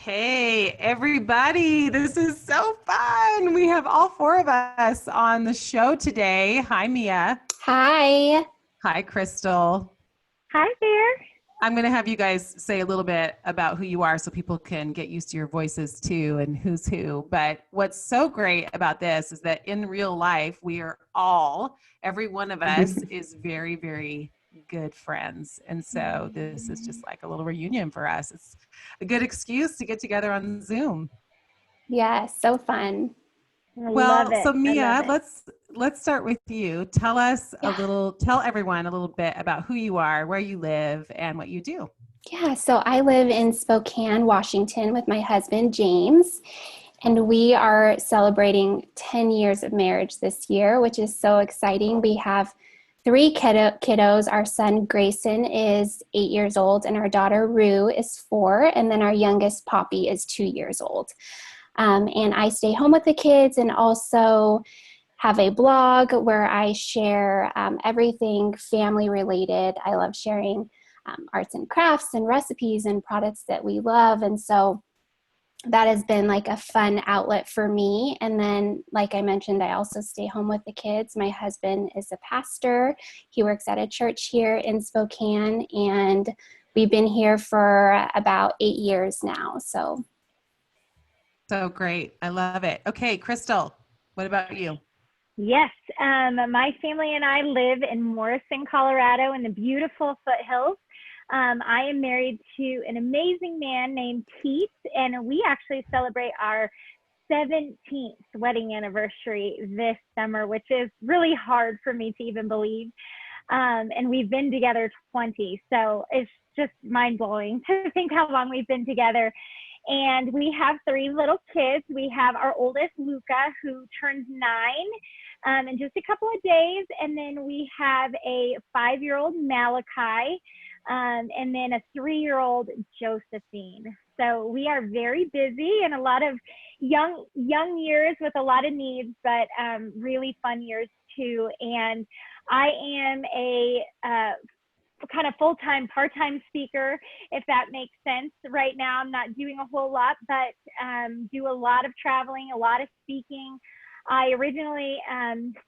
Hey, everybody. This is so fun. We have all four of us on the show today. Hi, Mia. Hi. Hi, Crystal. Hi there. I'm going to have you guys say a little bit about who you are so people can get used to your voices too and who's who. But what's so great about this is that in real life, we are every one of us is very, very good friends. And so this is just like a little reunion for us. It's a good excuse to get together on Zoom. Yeah, so fun. I love Well, it. so I love Mia, it. let's start with you. Tell us Yeah. tell everyone a little bit about who you are, where you live, and what you do. Yeah, so I live in Spokane, Washington with my husband, James, and we are celebrating 10 years of marriage this year, which is so exciting. We have three kiddos. Our son, Grayson, is 8 years old, and our daughter, Rue, is 4, and then our youngest, Poppy, is 2 years old. And I stay home with the kids and also have a blog where I share everything family related. I love sharing arts and crafts and recipes and products that we love. And so that has been like a fun outlet for me. And then, like I mentioned, I also stay home with the kids. My husband is a pastor. He works at a church here in Spokane, and we've been here for about 8 years now. So great. I love it. Okay, Crystal, what about you? Yes, my family and I live in Morrison, Colorado, in the beautiful foothills. I am married to an amazing man named Keith, and we actually celebrate our 17th wedding anniversary this summer, which is really hard for me to even believe. And we've been together 20, so it's just mind blowing to think how long we've been together. And we have 3 little kids. We have our oldest, Luca, who turns 9 in just a couple of days. And then we have a 5-year-old, Malachi, and then a 3-year-old, Josephine. So we are very busy and a lot of young years with a lot of needs, but really fun years too. And I am a kind of full-time, part-time speaker, if that makes sense. Right now, I'm not doing a whole lot, but do a lot of traveling, a lot of speaking. I originally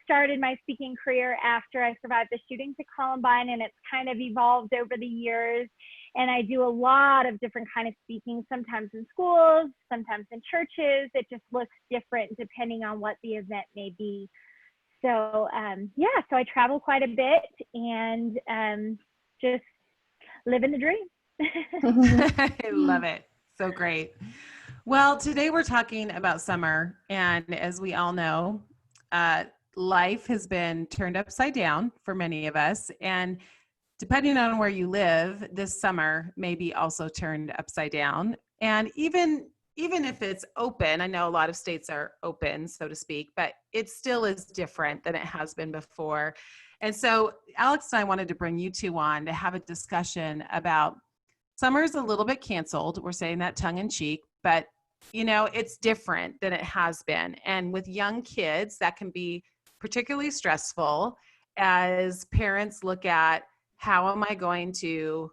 started my speaking career after I survived the shootings at Columbine, and it's kind of evolved over the years. And I do a lot of different kind of speaking, sometimes in schools, sometimes in churches. It just looks different depending on what the event may be. So so I travel quite a bit and just living the dream. I love it. So great. Well, today we're talking about summer. And as we all know, life has been turned upside down for many of us. And depending on where you live, this summer may be also turned upside down. And even if it's open, I know a lot of states are open, so to speak, but it still is different than it has been before. And so Alex and I wanted to bring you two on to have a discussion about summer's a little bit canceled. We're saying that tongue in cheek, but it's different than it has been. And with young kids, that can be particularly stressful as parents look at how am I going to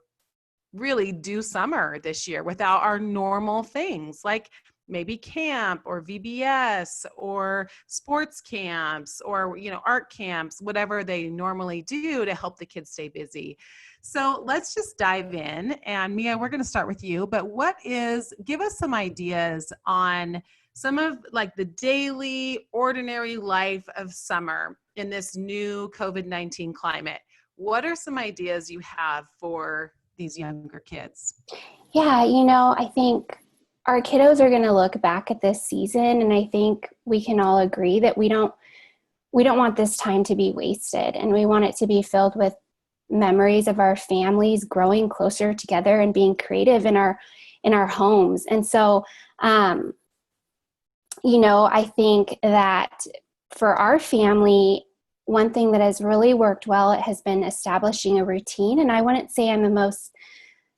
really do summer this year without our normal things like maybe camp or VBS or sports camps or art camps, whatever they normally do to help the kids stay busy. So let's just dive in. And Mia, we're going to start with you, but give us some ideas on some of like the daily ordinary life of summer in this new COVID-19 climate. What are some ideas you have for these younger kids? Yeah, I think our kiddos are going to look back at this season, and I think we can all agree that we don't want this time to be wasted, and we want it to be filled with memories of our families growing closer together and being creative in our homes. And so I think that for our family, one thing that has really worked well, it has been establishing a routine. And I wouldn't say I'm the most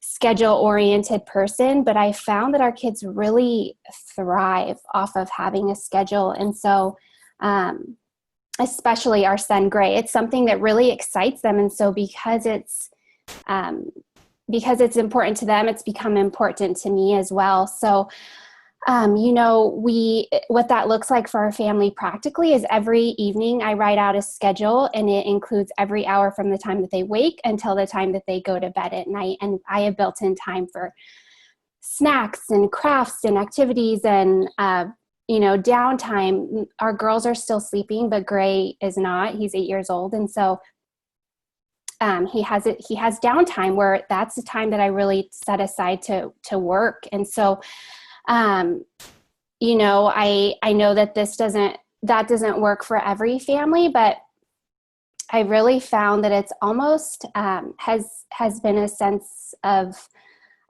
schedule-oriented person, but I found that our kids really thrive off of having a schedule. And so especially our son, Gray, it's something that really excites them. And so because it's because it's important to them, it's become important to me as well. So, what that looks like for our family practically is every evening I write out a schedule, and it includes every hour from the time that they wake until the time that they go to bed at night. And I have built in time for snacks and crafts and activities and, downtime. Our girls are still sleeping, but Gray is not. He's 8 years old. And so he has downtime where that's the time that I really set aside to work. And so, I know that that doesn't work for every family, but I really found that it's almost has been a sense of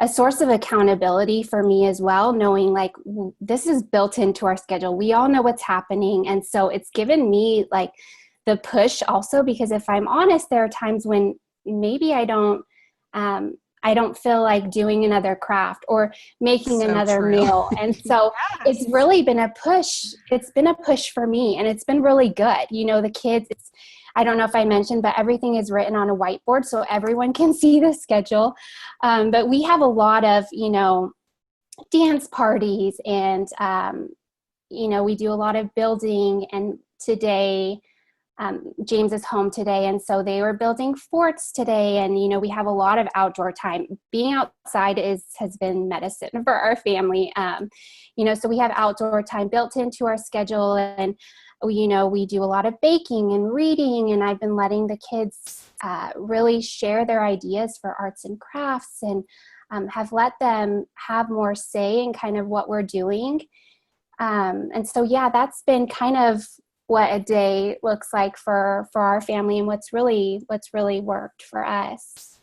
a source of accountability for me as well, knowing like this is built into our schedule. We all know what's happening. And so it's given me like the push also, because if I'm honest, there are times when maybe I don't feel like doing another craft or making another meal. And so Yes. it's really been a push. It's been a push for me, and it's been really good. The kids, I don't know if I mentioned, but everything is written on a whiteboard so everyone can see the schedule. But we have a lot of, dance parties, and, we do a lot of building. And today, James is home today, and so they were building forts today. And, we have a lot of outdoor time. Being outside has been medicine for our family. So we have outdoor time built into our schedule, and we do a lot of baking and reading, and I've been letting the kids really share their ideas for arts and crafts, and have let them have more say in kind of what we're doing. And so, that's been kind of what a day looks like for our family, and what's really worked for us.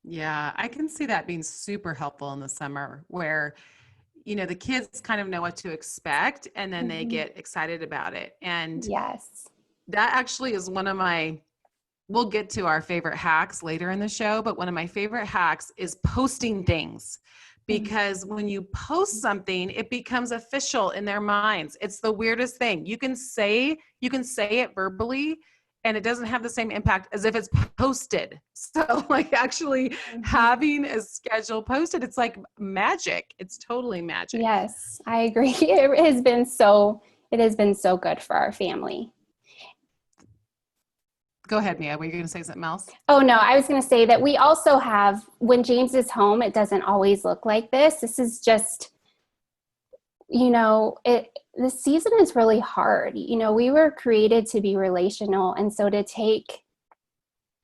Yeah, I can see that being super helpful in the summer where the kids kind of know what to expect, and then they get excited about it. And yes, that actually is we'll get to our favorite hacks later in the show, but one of my favorite hacks is posting things, because when you post something, it becomes official in their minds. It's the weirdest thing. You can say it verbally, and it doesn't have the same impact as if it's posted. So like actually having a schedule posted, it's like magic. It's totally magic. Yes, I agree. It has been so good for our family. Go ahead, Mia. Were you going to say something else? Oh, no, I was going to say that we also have, when James is home, it doesn't always look like this. This is just, the season is really hard. We were created to be relational. And so to take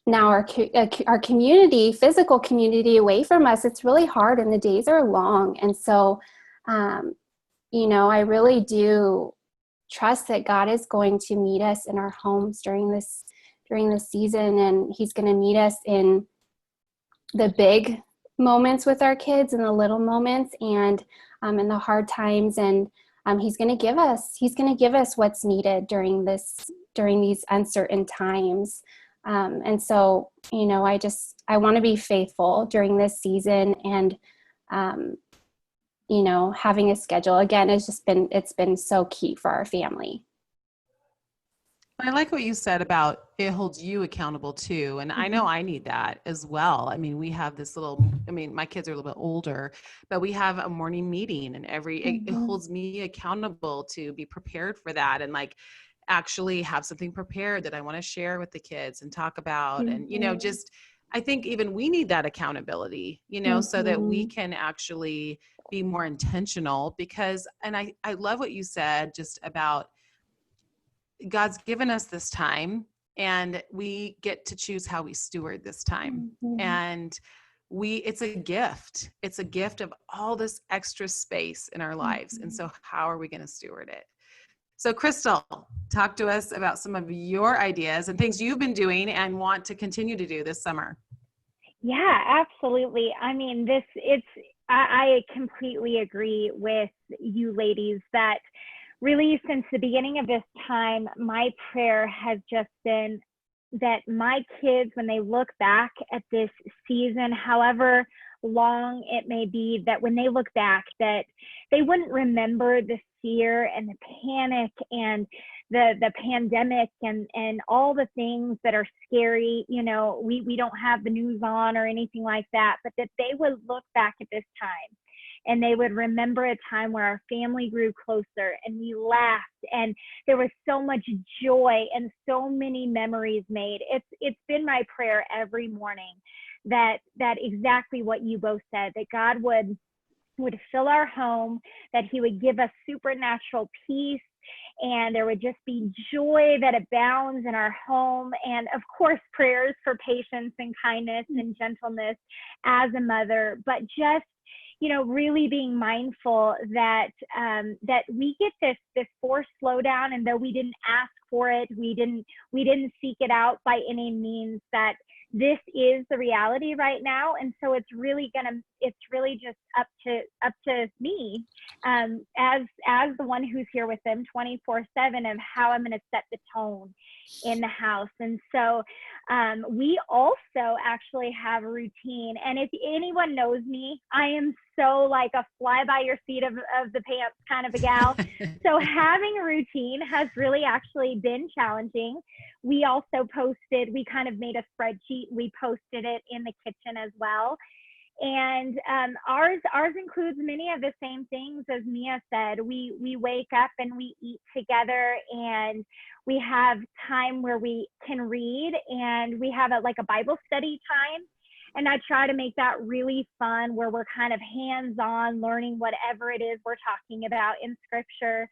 now our community, physical community away from us, it's really hard, and the days are long. And so, I really do trust that God is going to meet us in our homes during this season, and he's going to meet us in the big moments with our kids and the little moments, and in the hard times. And he's going to give us what's needed during these uncertain times. And so, I want to be faithful during this season, and, having a schedule again it's been so key for our family. I like what you said about it holds you accountable too. And I know I need that as well. I mean, we have my kids are a little bit older, but we have a morning meeting, and it holds me accountable to be prepared for that, and like actually have something prepared that I want to share with the kids and talk about. And, I think even we need that accountability, so that we can actually be more intentional, because, and I love what you said just about God's given us this time, and we get to choose how we steward this time. And it's a gift. It's a gift of all this extra space in our lives. And so how are we going to steward it? So Crystal, talk to us about some of your ideas and things you've been doing and want to continue to do this summer. Yeah, absolutely. I mean, I completely agree with you ladies that really since the beginning of this time, my prayer has just been that my kids, when they look back at this season, however long it may be, that when they look back, that they wouldn't remember the fear and the panic and the pandemic and all the things that are scary. You know, we don't have the news on or anything like that, but that they would look back at this time and they would remember a time where our family grew closer and we laughed and there was so much joy and so many memories made. It's been my prayer every morning that exactly what you both said, that God would fill our home, that he would give us supernatural peace, and there would just be joy that abounds in our home. And of course, prayers for patience and kindness and gentleness as a mother, but just, you know, really being mindful that that we get this forced slowdown, and though we didn't ask for it, we didn't seek it out by any means, that this is the reality right now. And so it's really just up to me as the one who's here with them 24/7 of how I'm going to set the tone in the house. And so we also actually have a routine. And if anyone knows me, I am so like a fly by your seat of the pants kind of a gal. So having a routine has really actually been challenging. We also we kind of made a spreadsheet. We posted it in the kitchen as well. And ours includes many of the same things as Mia said. We wake up and we eat together, and we have time where we can read, and we have a Bible study time. And I try to make that really fun, where we're kind of hands-on learning whatever it is we're talking about in scripture.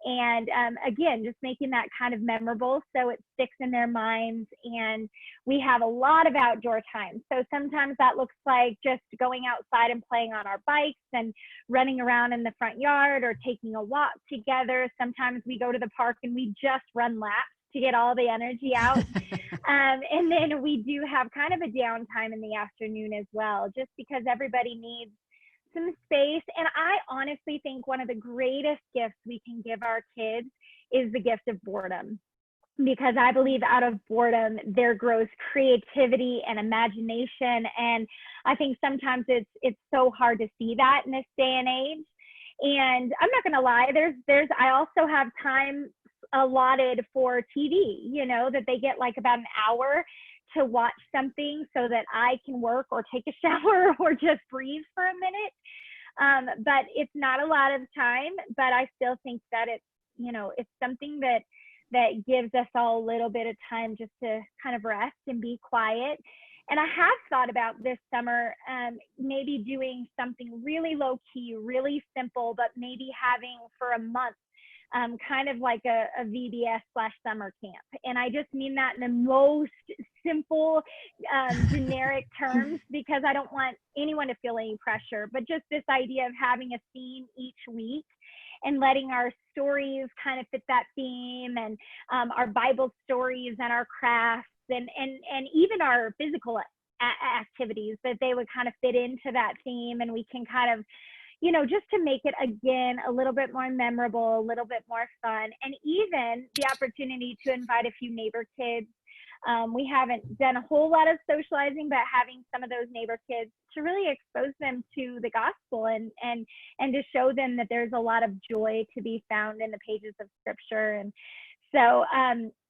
And again, just making that kind of memorable so it sticks in their minds. And we have a lot of outdoor time. So sometimes that looks like just going outside and playing on our bikes and running around in the front yard, or taking a walk together. Sometimes we go to the park and we just run laps to get all the energy out. And then we do have kind of a downtime in the afternoon as well, just because everybody needs some space. And I honestly think one of the greatest gifts we can give our kids is the gift of boredom, because I believe out of boredom there grows creativity and imagination. And I think sometimes it's so hard to see that in this day and age. And I'm not gonna lie, I also have time allotted for TV, you know, that they get like about an hour to watch something so that I can work or take a shower or just breathe for a minute. But it's not a lot of time, but I still think that it's something that gives us all a little bit of time just to kind of rest and be quiet. And I have thought about this summer, maybe doing something really low key, really simple, but maybe having for a month kind of like a VBS/summer camp. And I just mean that in the most simple, generic terms, because I don't want anyone to feel any pressure, but just this idea of having a theme each week and letting our stories kind of fit that theme, and our Bible stories and our crafts and even our physical activities, that they would kind of fit into that theme. And we can kind of, just to make it, again, a little bit more memorable, a little bit more fun, and even the opportunity to invite a few neighbor kids. We haven't done a whole lot of socializing, but having some of those neighbor kids to really expose them to the gospel and to show them that there's a lot of joy to be found in the pages of scripture. And so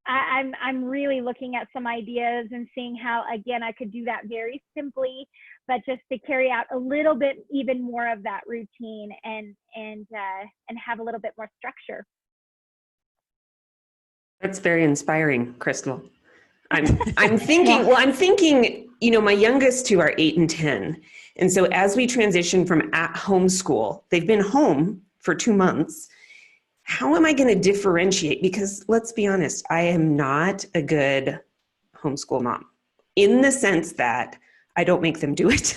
I'm really looking at some ideas and seeing how, again, I could do that very simply, but just to carry out a little bit even more of that routine and have a little bit more structure. That's very inspiring, Crystal. I'm thinking, well, I'm thinking, my youngest two are 8 and 10. And so as we transition from at-home school, they've been home for 2 months. How am I going to differentiate? Because let's be honest, I am not a good homeschool mom, in the sense that I don't make them do it.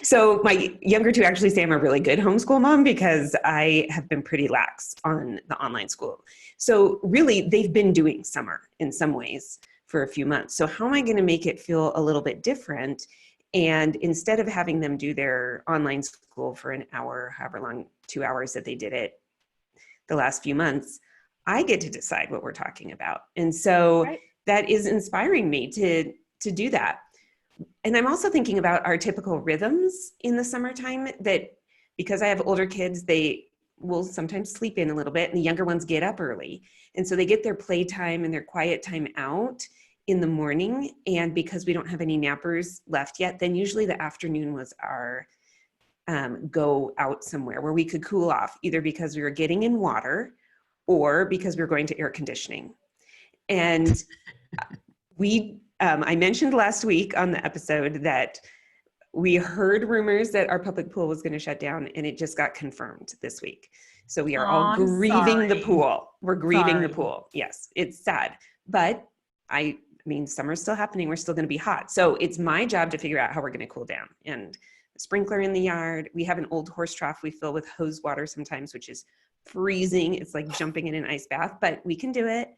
So my younger two actually say I'm a really good homeschool mom, because I have been pretty lax on the online school. So really, they've been doing summer in some ways for a few months. So how am I going to make it feel a little bit different? And instead of having them do their online school for an hour, however long, 2 hours that they did it the last few months, I get to decide what we're talking about. And so that is inspiring me to do that. And I'm also thinking about our typical rhythms in the summertime, that because I have older kids, they will sometimes sleep in a little bit, and the younger ones get up early. And so they get their playtime and their quiet time out in the morning. And because we don't have any nappers left yet, then usually the afternoon was our go out somewhere where we could cool off, either because we were getting in water or because we were going to air conditioning. And I mentioned last week on the episode that we heard rumors that our public pool was going to shut down, and it just got confirmed this week. So we are all grieving the pool. We're grieving the pool. Yes, it's sad. But I mean, summer's still happening. We're still going to be hot. So it's my job to figure out how we're going to cool down. And a sprinkler in the yard. We have an old horse trough we fill with hose water sometimes, which is freezing. It's like jumping in an ice bath, but we can do it.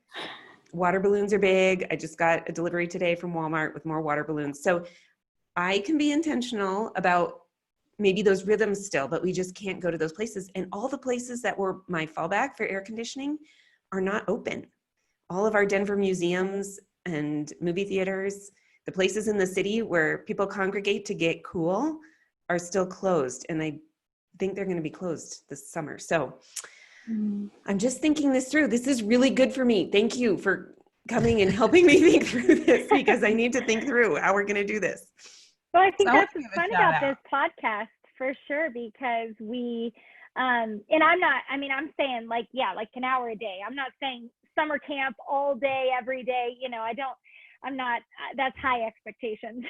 Water balloons are big. I just got a delivery today from Walmart with more water balloons. So I can be intentional about maybe those rhythms still, but we just can't go to those places. And all the places that were my fallback for air conditioning are not open. All of our Denver museums and movie theaters, the places in the city where people congregate to get cool, are still closed. And I think they're going to be closed this summer. So I'm just thinking this through. This is really good for me. Thank you for coming and helping me think through this, because I need to think through how we're going to do this. Well, I think that's what's fun about this podcast for sure, because we, and I'm saying like an hour a day. I'm not saying summer camp all day, every day. That's high expectations.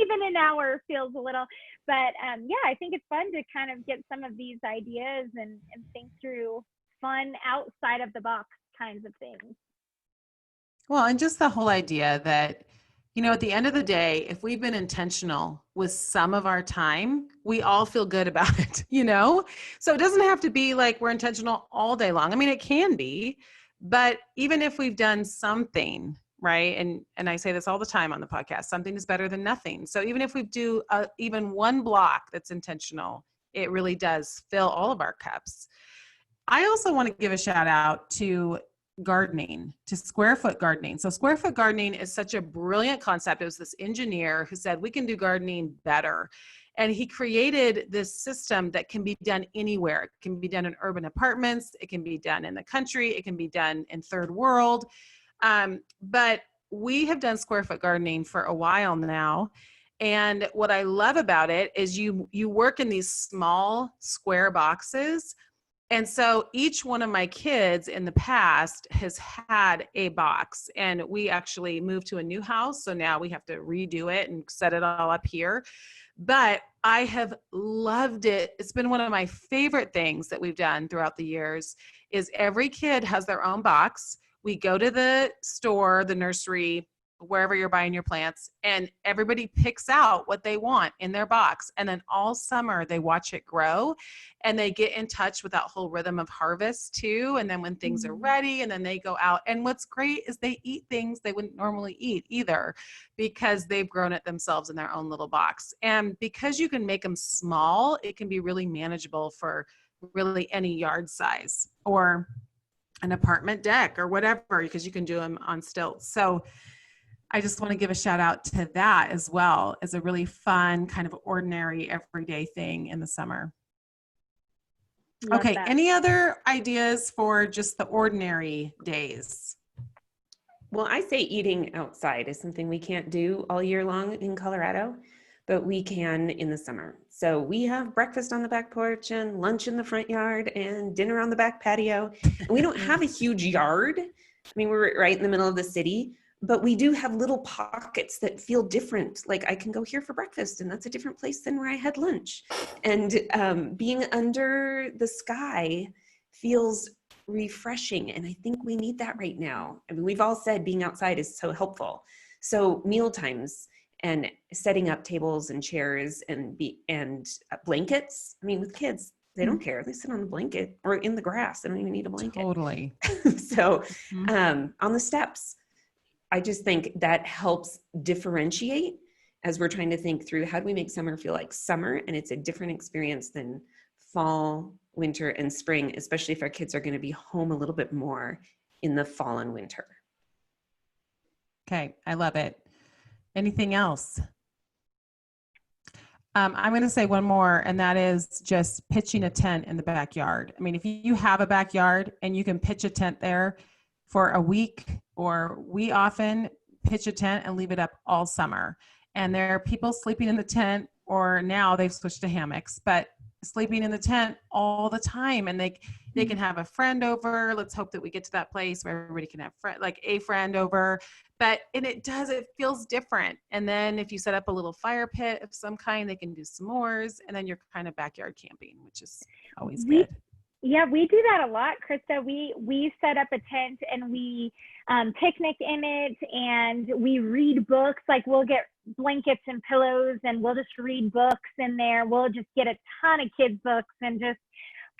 Even an hour feels a little, but I think it's fun to kind of get some of these ideas and think through fun outside of the box kinds of things. Well, and just the whole idea that, at the end of the day, if we've been intentional with some of our time, we all feel good about it, So it doesn't have to be like we're intentional all day long. I mean, it can be, but even if we've done something, right? And I say this all the time on the podcast, something is better than nothing. So even if we do even one block that's intentional, it really does fill all of our cups. I also want to give a shout out to gardening, to square foot gardening. So square foot gardening is such a brilliant concept. It was this engineer who said, we can do gardening better. And he created this system that can be done anywhere. It can be done in urban apartments. It can be done in the country. It can be done in third world. But we have done square foot gardening for a while now. And what I love about it is you work in these small square boxes. And so each one of my kids in the past has had a box, and we actually moved to a new house. So now we have to redo it and set it all up here. But I have loved it. It's been one of my favorite things that we've done throughout the years is every kid has their own box. We go to the store, the nursery, wherever you're buying your plants, and everybody picks out what they want in their box. And then all summer they watch it grow, and they get in touch with that whole rhythm of harvest too. And then when things are ready, and then they go out, and what's great is they eat things they wouldn't normally eat either, because they've grown it themselves in their own little box. And because you can make them small, it can be really manageable for really any yard size or an apartment deck or whatever, because you can do them on stilts. So I just want to give a shout out to that as well as a really fun kind of ordinary everyday thing in the summer. Love okay. that. Any other ideas for just the ordinary days? Well, I say eating outside is something we can't do all year long in Colorado, but we can in the summer. So we have breakfast on the back porch and lunch in the front yard and dinner on the back patio. And we don't have a huge yard. I mean, we're right in the middle of the city, but we do have little pockets that feel different. Like I can go here for breakfast, and that's a different place than where I had lunch. And being under the sky feels refreshing. And I think we need that right now. I mean, we've all said being outside is so helpful. So meal times and setting up tables and chairs and blankets. I mean, with kids, they don't care. They sit on the blanket or in the grass. They don't even need a blanket. Totally. So on the steps, I just think that helps differentiate as we're trying to think through how do we make summer feel like summer, and it's a different experience than fall, winter, and spring, especially if our kids are going to be home a little bit more in the fall and winter. Okay. I love it. Anything else? I'm going to say one more, and that is just pitching a tent in the backyard. I mean, if you have a backyard and you can pitch a tent there for a week, or we often pitch a tent and leave it up all summer. And there are people sleeping in the tent, or now they've switched to hammocks, but sleeping in the tent all the time. And they can have a friend over. Let's hope that we get to that place where everybody can have a friend over. But it feels different. And then if you set up a little fire pit of some kind, they can do s'mores, and then you're kind of backyard camping, which is always good. Yeah, we do that a lot, Krista. We set up a tent and we picnic in it, and we read books. Like, we'll get blankets and pillows and we'll just read books in there. We'll just get a ton of kids' books and just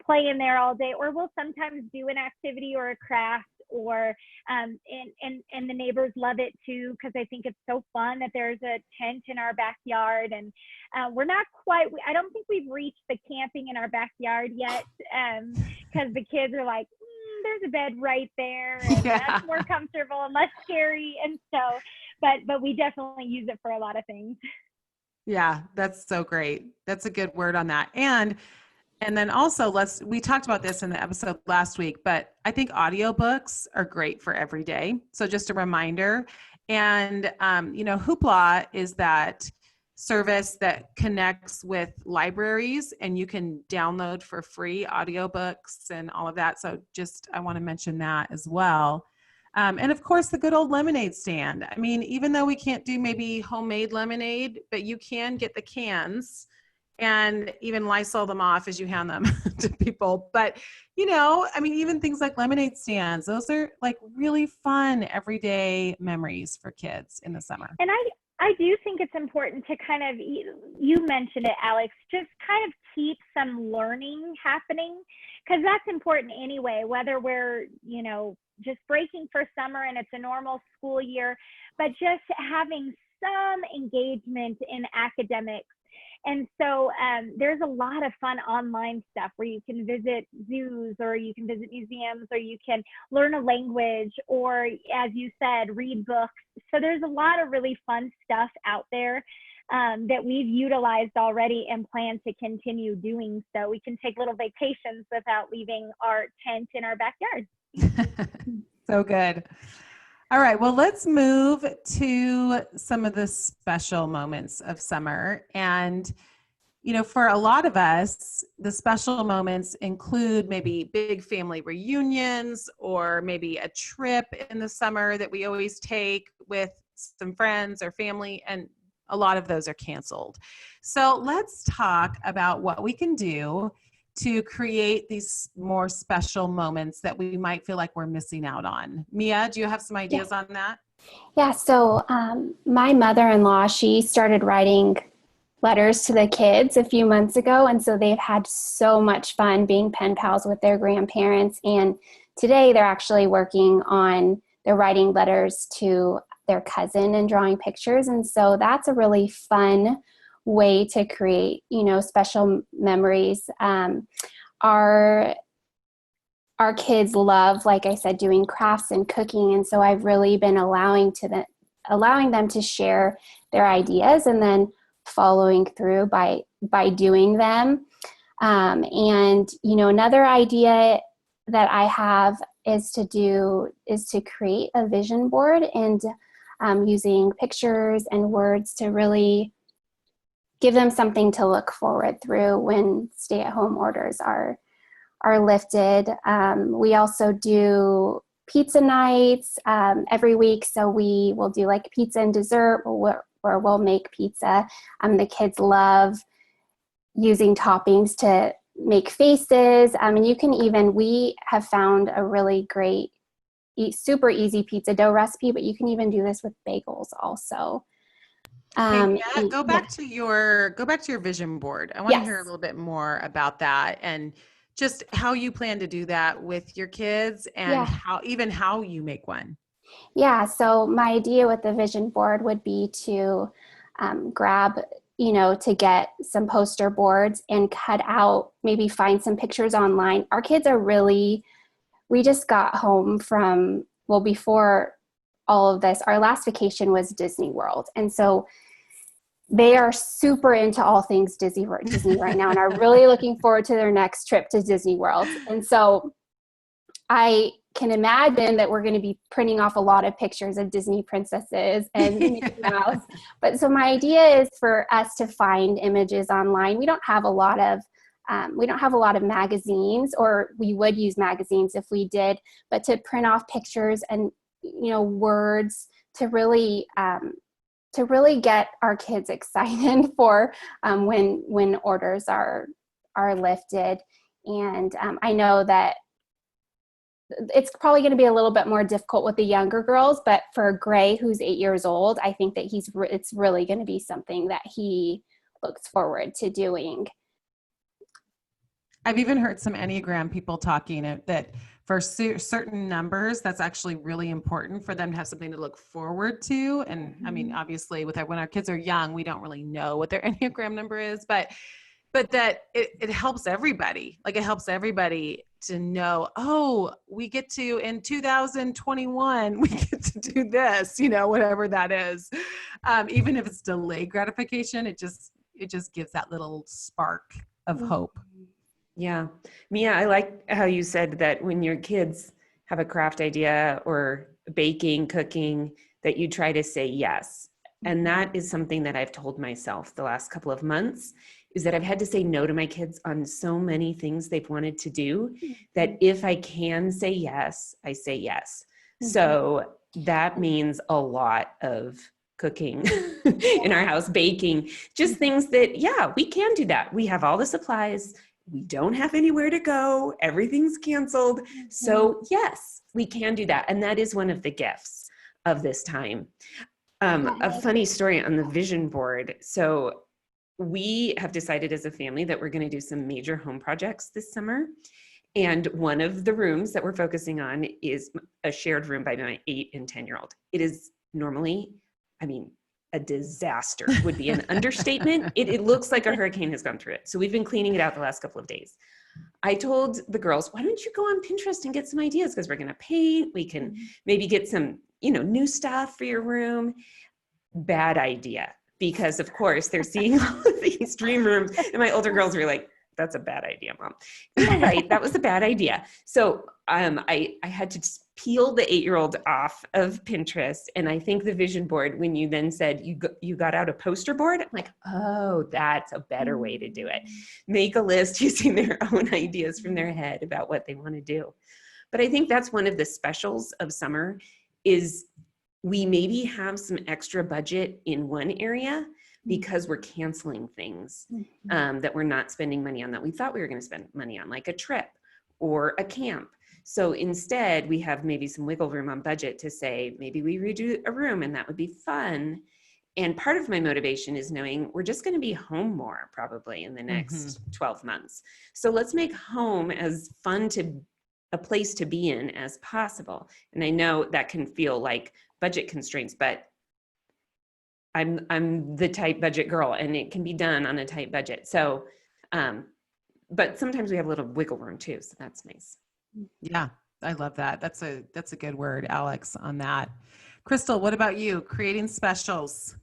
play in there all day. Or we'll sometimes do an activity or a craft, or and the neighbors love it too, because I think it's so fun that there's a tent in our backyard. And we're not quite, I don't think we've reached the camping in our backyard yet, because the kids are like, there's a bed right there, and that's more comfortable and less scary. And so, but we definitely use it for a lot of things. Yeah, that's so great. That's a good word on that. And then also we talked about this in the episode last week, but I think audiobooks are great for every day. So just a reminder. And, Hoopla is that service that connects with libraries, and you can download for free audiobooks and all of that. So I want to mention that as well. And of course, the good old lemonade stand. I mean, even though we can't do maybe homemade lemonade, but you can get the cans and even Lysol them off as you hand them to people. But, even things like lemonade stands, those are like really fun everyday memories for kids in the summer. And I do think it's important to kind of, you mentioned it, Alex, just kind of keep some learning happening, because that's important anyway, whether we're, just breaking for summer and it's a normal school year, but just having some engagement in academics. And so there's a lot of fun online stuff where you can visit zoos, or you can visit museums, or you can learn a language, or, as you said, read books. So there's a lot of really fun stuff out there that we've utilized already and plan to continue doing. So we can take little vacations without leaving our tent in our backyard. So good. All right, well, let's move to some of the special moments of summer. And, for a lot of us, the special moments include maybe big family reunions, or maybe a trip in the summer that we always take with some friends or family, and a lot of those are canceled. So let's talk about what we can do to create these more special moments that we might feel like we're missing out on. Mia, do you have some ideas on that? Yeah, so my mother-in-law, she started writing letters to the kids a few months ago, and so they've had so much fun being pen pals with their grandparents. And today they're actually they're writing letters to their cousin and drawing pictures. And so that's a really fun way to create, special memories. Our kids love, like I said, doing crafts and cooking. And so I've really been allowing them to share their ideas and then following through by doing them. And, another idea that I have is to create a vision board, and using pictures and words to really give them something to look forward through when stay-at-home orders are lifted. We also do pizza nights every week, so we will do like pizza and dessert, where we'll make pizza. The kids love using toppings to make faces. And we have found a really great, super easy pizza dough recipe, but you can even do this with bagels also. Go back to your vision board. I want to hear a little bit more about that, and just how you plan to do that with your kids, and how you make one. Yeah. So my idea with the vision board would be to to get some poster boards and cut out, maybe find some pictures online. Our kids are we just got home before all of this, our last vacation was Disney World. And so they are super into all things Disney right now and are really looking forward to their next trip to Disney World. And so I can imagine that we're going to be printing off a lot of pictures of Disney princesses and Mickey Mouse. But so my idea is for us to find images online. We don't have a lot of magazines, or we would use magazines if we did, but to print off pictures and, words to really get our kids excited for when orders are lifted. And I know that it's probably going to be a little bit more difficult with the younger girls, but for Gray, who's 8 years old, I think that it's really going to be something that he looks forward to doing. I've even heard some Enneagram people talking that for certain numbers, that's actually really important for them to have something to look forward to. And I mean, obviously when our kids are young, we don't really know what their Enneagram number is, but that it helps everybody. Like, it helps everybody to know, we get to, in 2021, we get to do this, whatever that is. Even if it's delayed gratification, it just gives that little spark of hope. Yeah. Mia, I like how you said that when your kids have a craft idea or baking, cooking, that you try to say yes. And that is something that I've told myself the last couple of months, is that I've had to say no to my kids on so many things they've wanted to do, that if I can say yes, I say yes. So that means a lot of cooking in our house, baking, just things that, we can do that. We have all the supplies. We don't have anywhere to go. Everything's canceled. So yes, we can do that. And that is one of the gifts of this time. A funny story on the vision board. So we have decided as a family that we're going to do some major home projects this summer. And one of the rooms that we're focusing on is a shared room by my 8 and 10-year-old. It is normally, a disaster would be an understatement. It looks like a hurricane has gone through it. So we've been cleaning it out the last couple of days. I told the girls, why don't you go on Pinterest and get some ideas? Because we're going to paint. We can maybe get some, new stuff for your room. Bad idea. Because of course they're seeing all of these dream rooms. And my older girls were like, that's a bad idea, Mom. You're right. That was a bad idea. So I had to just peel the 8-year-old off of Pinterest. And I think the vision board, when you then said you got out a poster board, I'm like, oh, that's a better way to do it. Make a list using their own ideas from their head about what they want to do. But I think that's one of the specials of summer, is we maybe have some extra budget in one area because we're canceling things that we're not spending money on that we thought we were going to spend money on, like a trip or a camp. So instead, we have maybe some wiggle room on budget to say, maybe we redo a room and that would be fun. And part of my motivation is knowing we're just going to be home more probably in the next 12 months. So let's make home as fun to a place to be in as possible. And I know that can feel like budget constraints, but I'm the tight budget girl, and it can be done on a tight budget. So, but sometimes we have a little wiggle room too. So that's nice. Yeah, I love that. That's a good word, Alex, on that. Crystal, what about you? Creating specials.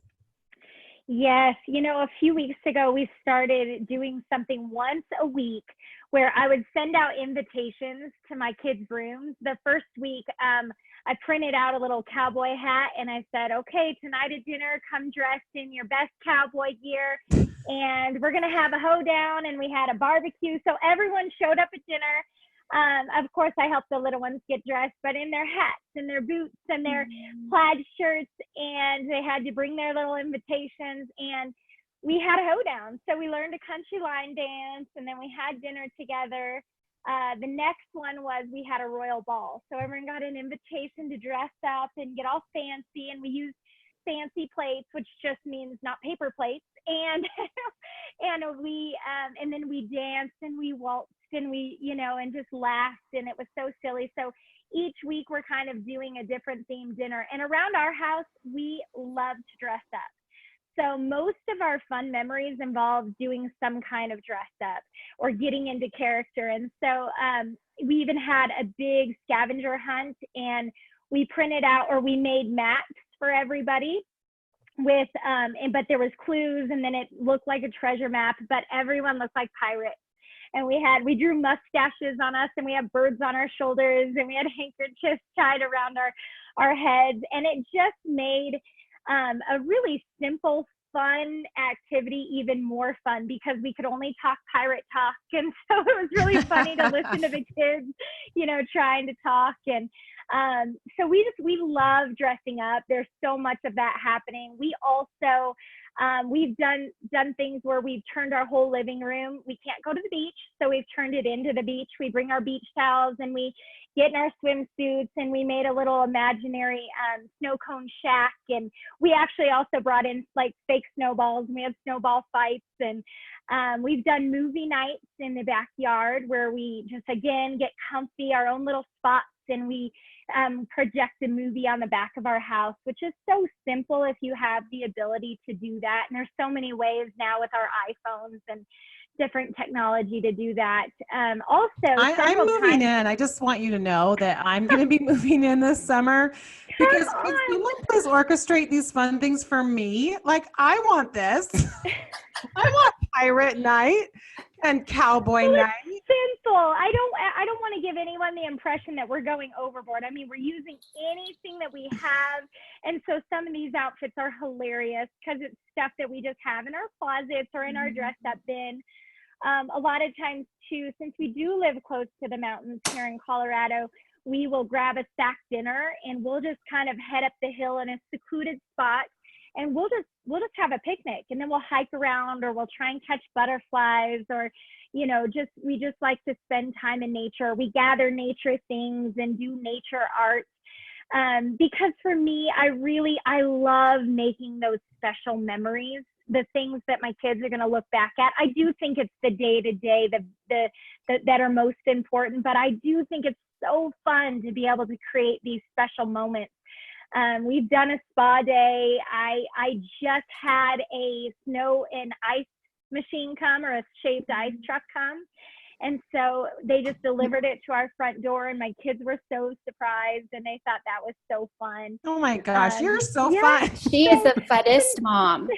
Yes. A few weeks ago, we started doing something once a week where I would send out invitations to my kids' rooms. The first week, I printed out a little cowboy hat and I said, okay, tonight at dinner, come dressed in your best cowboy gear. And we're going to have a hoedown, and we had a barbecue. So everyone showed up at dinner. Of course, I helped the little ones get dressed, but in their hats and their boots and their plaid shirts, and they had to bring their little invitations, and we had a hoedown. So we learned a country line dance, and then we had dinner together. The next one was we had a royal ball. So everyone got an invitation to dress up and get all fancy, and we used fancy plates, which just means not paper plates. And and then we danced and we waltzed and we, and just laughed, and it was so silly. So each week we're kind of doing a different themed dinner. And around our house, we love to dress up. So most of our fun memories involve doing some kind of dress up or getting into character. And so we even had a big scavenger hunt, and we printed out, or we made mats for everybody. with but there was clues, and then it looked like a treasure map, but everyone looked like pirates. And we drew mustaches on us, and we had birds on our shoulders, and we had handkerchiefs tied around our heads, and it just made a really simple, fun activity even more fun, because we could only talk pirate talk. And so it was really funny to listen to the kids, trying to talk. And so we love dressing up. There's so much of that happening. We also, we've done things where we've turned our whole living room. We can't go to the beach, so we've turned it into the beach. We bring our beach towels, and we get in our swimsuits, and we made a little imaginary snow cone shack. And we actually also brought in like fake snowballs, and we had snowball fights. And we've done movie nights in the backyard, where we just, again, get comfy, our own little spots, and we project a movie on the back of our house, which is so simple if you have the ability to do that. And there's so many ways now with our iPhones and different technology to do that. Also, I'm moving in. I just want you to know that I'm going to be moving in this summer, because can someone please orchestrate these fun things for me? Like, I want this. I want pirate night and cowboy night. Simple. I don't want to give anyone the impression that we're going overboard. I mean, we're using anything that we have. And so some of these outfits are hilarious, because it's stuff that we just have in our closets or in our dress up bin. A lot of times too, since we do live close to the mountains here in Colorado, we will grab a stack dinner, and we'll just kind of head up the hill in a secluded spot, and we'll just have a picnic, and then we'll hike around, or we'll try and catch butterflies, or we just like to spend time in nature. We gather nature things and do nature art, because for me, I love making those special memories, the things that my kids are going to look back at. I do think it's the day-to-day that are most important, but I do think it's so fun to be able to create these special moments. We've done a spa day. I just had a snow and ice machine come, or a shaved ice truck come. And so they just delivered it to our front door, and my kids were so surprised, and they thought that was so fun. Oh my gosh, you're so fun. She is the funnest mom.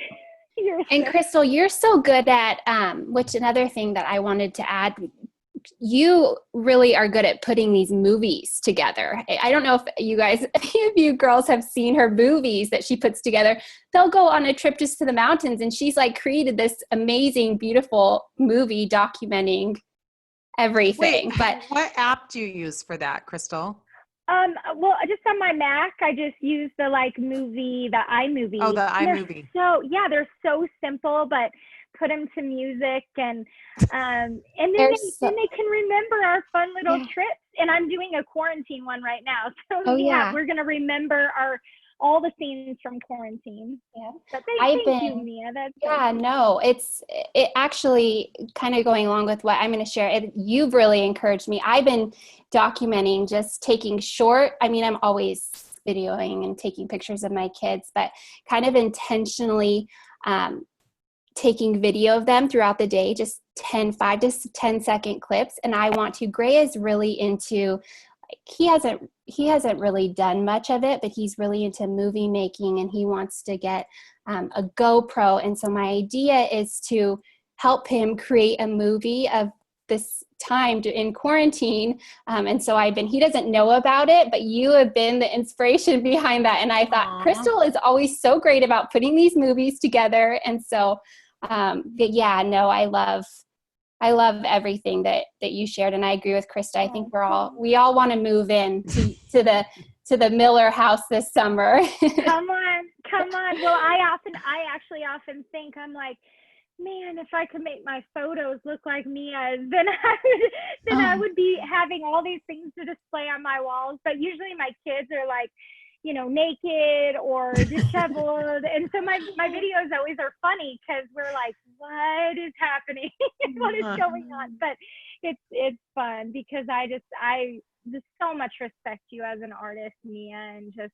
And Crystal, you're so good at, which another thing that I wanted to add, you really are good at putting these movies together. I don't know if you guys, any of you girls have seen her movies that she puts together. They'll go on a trip just to the mountains, and she's like created this amazing, beautiful movie documenting everything. Wait, but what app do you use for that, Crystal? Well, just on my Mac, I just use the iMovie. Oh, the iMovie. So yeah, they're so simple, but put them to music, and then they can remember our fun little trips. And I'm doing a quarantine one right now, so we're gonna remember all the scenes from quarantine. Yeah. But thank you, Mia. It actually kind of going along with what I'm going to share. You've really encouraged me. I've been documenting, just taking I'm always videoing and taking pictures of my kids, but kind of intentionally taking video of them throughout the day, just 5 to 10 second clips. And Gray is really into, he hasn't really done much of it, but he's really into movie making, and he wants to get a GoPro. And so my idea is to help him create a movie of this time in quarantine. And so he doesn't know about it, but you have been the inspiration behind that. And I thought, Crystal is always so great about putting these movies together. And so, I love everything that you shared, and I agree with Krista. I think we all want to move in to the Miller house this summer. Come on. Well, I actually often think, I'm like, man, if I could make my photos look like Mia's, then I would be having all these things to display on my walls. But usually my kids are like, naked or disheveled. And so my videos always are funny, because we're like, what is happening? What is going on? But it's fun, because I just so much respect you as an artist, Mia, and just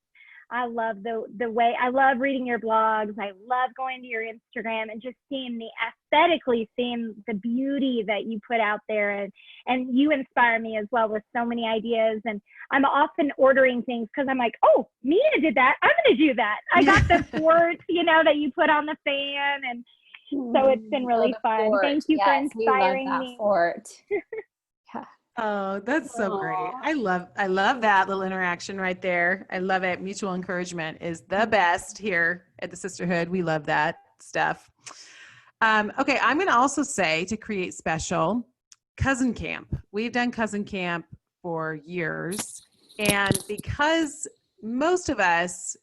I love the way, I love reading your blogs. I love going to your Instagram and just aesthetically seeing the beauty that you put out there. And you inspire me as well with so many ideas. And I'm often ordering things because I'm like, oh, Mia did that. I'm going to do that. I got the fort, that you put on the fan. And so it's been really fun. Fort. Thank you for inspiring we love that me. fort. Yeah. Oh, that's so great. I love that little interaction right there. I love it. Mutual encouragement is the best here at the Sisterhood. We love that stuff. Okay, I'm going to also say, to create special, cousin camp. We've done cousin camp for years, and because most of us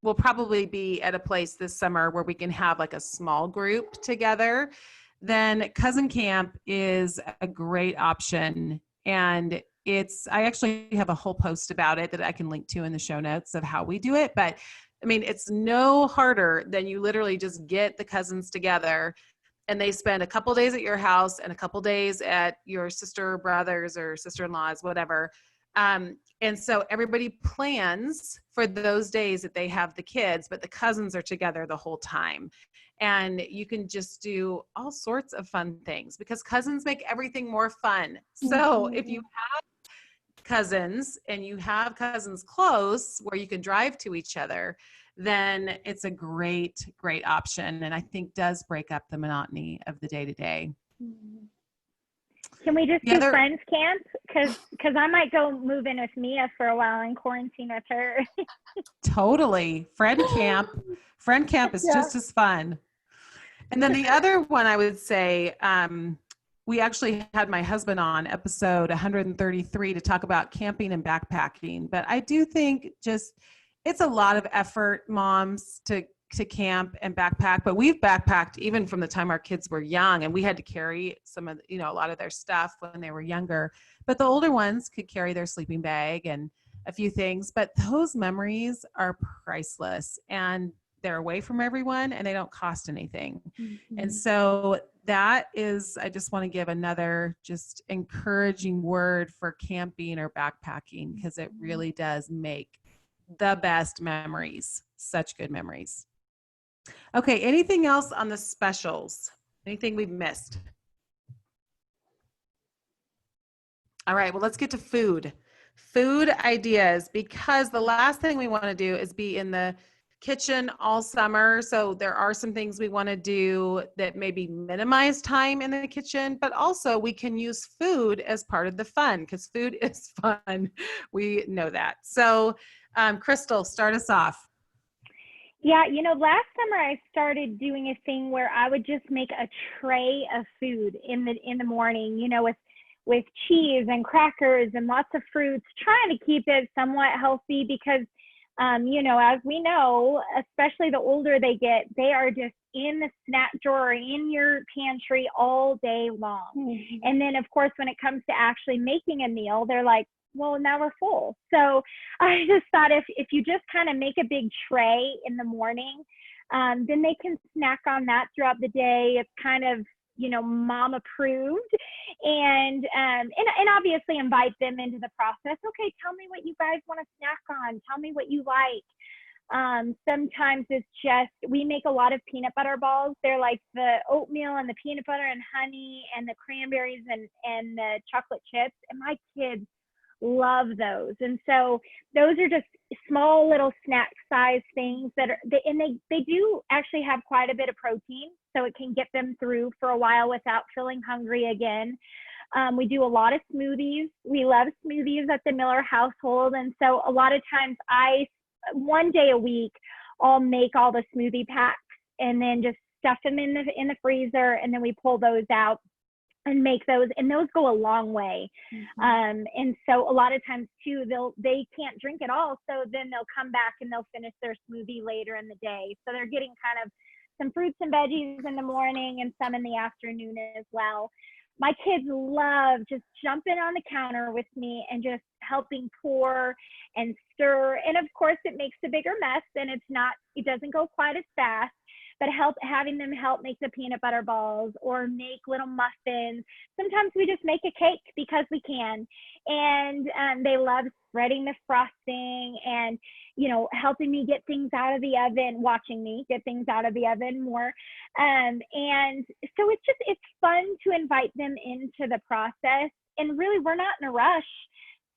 will probably be at a place this summer where we can have like a small group together, then cousin camp is a great option. And I actually have a whole post about it that I can link to in the show notes of how we do it. But I mean, it's no harder than you literally just get the cousins together and they spend a couple days at your house and a couple days at your sister, brothers, or sister-in-laws, whatever. And so everybody plans for those days that they have the kids, but the cousins are together the whole time. And you can just do all sorts of fun things because cousins make everything more fun. So if you have cousins and you have cousins close where you can drive to each other, then it's a great option. And I think does break up the monotony of the day-to-day. Can we just do friends camp? Because I might go move in with Mia for a while and quarantine with her. Totally. Friend camp is just as fun. And then the other one I would say, we actually had my husband on episode 133 to talk about camping and backpacking. But I do think it's a lot of effort, moms, to camp and backpack. But we've backpacked even from the time our kids were young, and we had to carry some of, a lot of their stuff when they were younger. But the older ones could carry their sleeping bag and a few things. But those memories are priceless, and they're away from everyone and they don't cost anything. And so that is, I just want to give another just encouraging word for camping or backpacking, because it really does make the best memories, such good memories. Okay, anything else on the specials? Anything we've missed? All right, well, let's get to food. Food ideas, because the last thing we want to do is be in the kitchen all summer. So there are some things we want to do that maybe minimize time in the kitchen, but also we can use food as part of the fun, because food is fun. We know that. So Crystal, start us off. Yeah, last summer I started doing a thing where I would just make a tray of food in the morning, with cheese and crackers and lots of fruits, trying to keep it somewhat healthy because as we know, especially the older they get, they are just in the snack drawer, in your pantry all day long. And then, of course, when it comes to actually making a meal, they're like, well, now we're full. So I just thought if you just kind of make a big tray in the morning, then they can snack on that throughout the day. It's kind of, mom approved, and obviously invite them into the process. Okay, tell me what you guys want to snack on. Tell me what you like. Sometimes it's just, we make a lot of peanut butter balls. They're like the oatmeal and the peanut butter and honey and the cranberries and the chocolate chips. And my kids love those. And so those are just small little snack size things and they do actually have quite a bit of protein, so it can get them through for a while without feeling hungry again. We do a lot of smoothies. We love smoothies at the Miller household. And so a lot of times one day a week, I'll make all the smoothie packs and then just stuff them in the freezer. And then we pull those out and make those, and those go a long way. And so a lot of times too, they can't drink it all. So then they'll come back and they'll finish their smoothie later in the day. So they're getting kind of some fruits and veggies in the morning and some in the afternoon as well. My kids love just jumping on the counter with me and just helping pour and stir. And of course it makes a bigger mess, and it doesn't go quite as fast, but having them help make the peanut butter balls or make little muffins. Sometimes we just make a cake because we can. And they love spreading the frosting. And, helping me get things out of the oven, watching me get things out of the oven more. And so it's fun to invite them into the process. And really, we're not in a rush.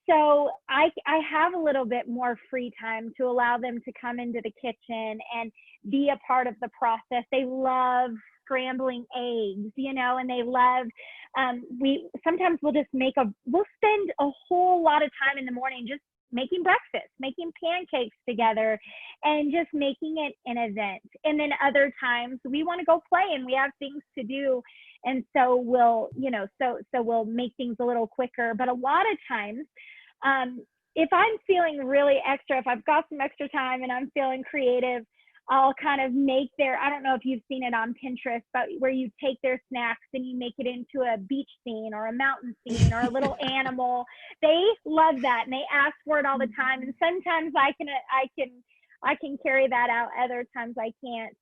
So I have a little bit more free time to allow them to come into the kitchen and be a part of the process. They love scrambling eggs, and they love, sometimes we'll spend a whole lot of time in the morning just making breakfast, making pancakes together, and just making it an event. And then other times we want to go play and we have things to do. And so we'll make things a little quicker. But a lot of times, if I'm feeling really extra, if I've got some extra time and I'm feeling creative, I'll kind of make I don't know if you've seen it on Pinterest, but where you take their snacks and you make it into a beach scene or a mountain scene or a little animal. They love that and they ask for it all the time. And sometimes I can carry that out. Other times I can't.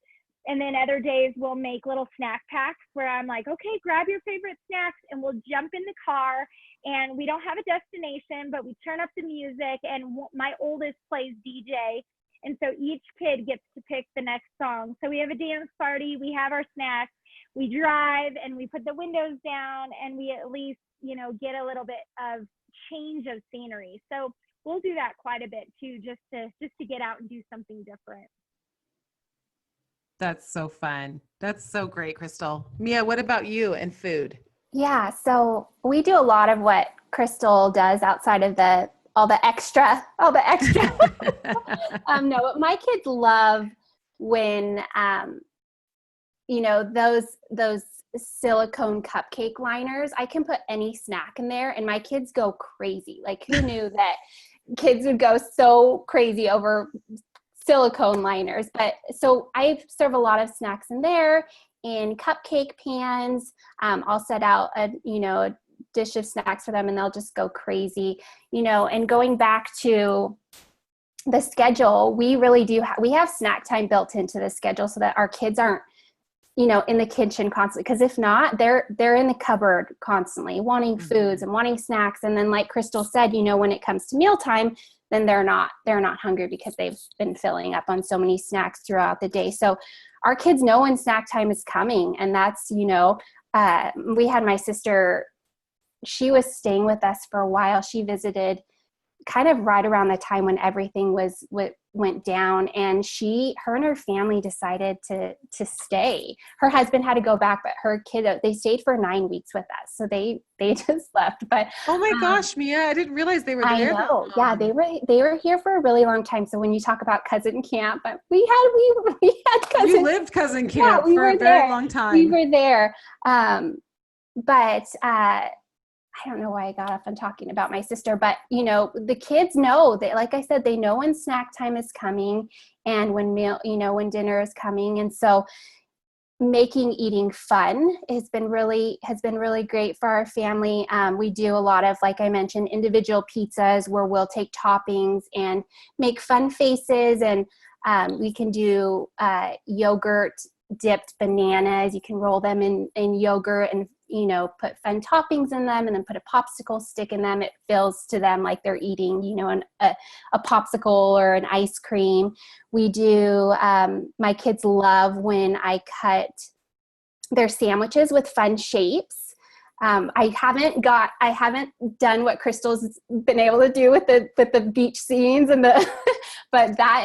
And then other days we'll make little snack packs where I'm like, okay, grab your favorite snacks, and we'll jump in the car, and we don't have a destination, but we turn up the music, and my oldest plays DJ. And so each kid gets to pick the next song. So we have a dance party, we have our snacks, we drive, and we put the windows down, and we at least, get a little bit of change of scenery. So we'll do that quite a bit too, just to get out and do something different. That's so fun. That's so great, Crystal. Mia, what about you and food? Yeah, so we do a lot of what Crystal does outside of all the extra. No, my kids love when, those silicone cupcake liners. I can put any snack in there and my kids go crazy. Like, who knew that kids would go so crazy over silicone liners? But so I serve a lot of snacks in there in cupcake pans. I'll set out a dish of snacks for them and they'll just go crazy, and going back to the schedule, we really do we have snack time built into the schedule so that our kids aren't, in the kitchen constantly. Because if not, they're in the cupboard constantly wanting foods and wanting snacks. And then like Crystal said, when it comes to mealtime, then they're not hungry because they've been filling up on so many snacks throughout the day. So our kids know when snack time is coming. And that's, we had my sister, she was staying with us for a while. She visited kind of right around the time when everything went down, and her and her family decided to stay. Her husband had to go back, but her kid, they stayed for 9 weeks with us. So they just left. But oh my gosh, Mia, I didn't realize they were there. I know. Yeah, they were here for a really long time. So when you talk about cousin camp, but we had cousin. You lived cousin camp for a very long time. We were there. But I don't know why I got off on talking about my sister, but the kids know that, like I said, they know when snack time is coming and when dinner is coming. And so making eating fun has been really great for our family. We do a lot of, like I mentioned, individual pizzas where we'll take toppings and make fun faces, and we can do yogurt dipped bananas. You can roll them in yogurt and put fun toppings in them, and then put a popsicle stick in them. It feels to them like they're eating a popsicle or an ice cream. We do my kids love when I cut their sandwiches with fun shapes. I haven't done what Crystal's been able to do with the beach scenes and but that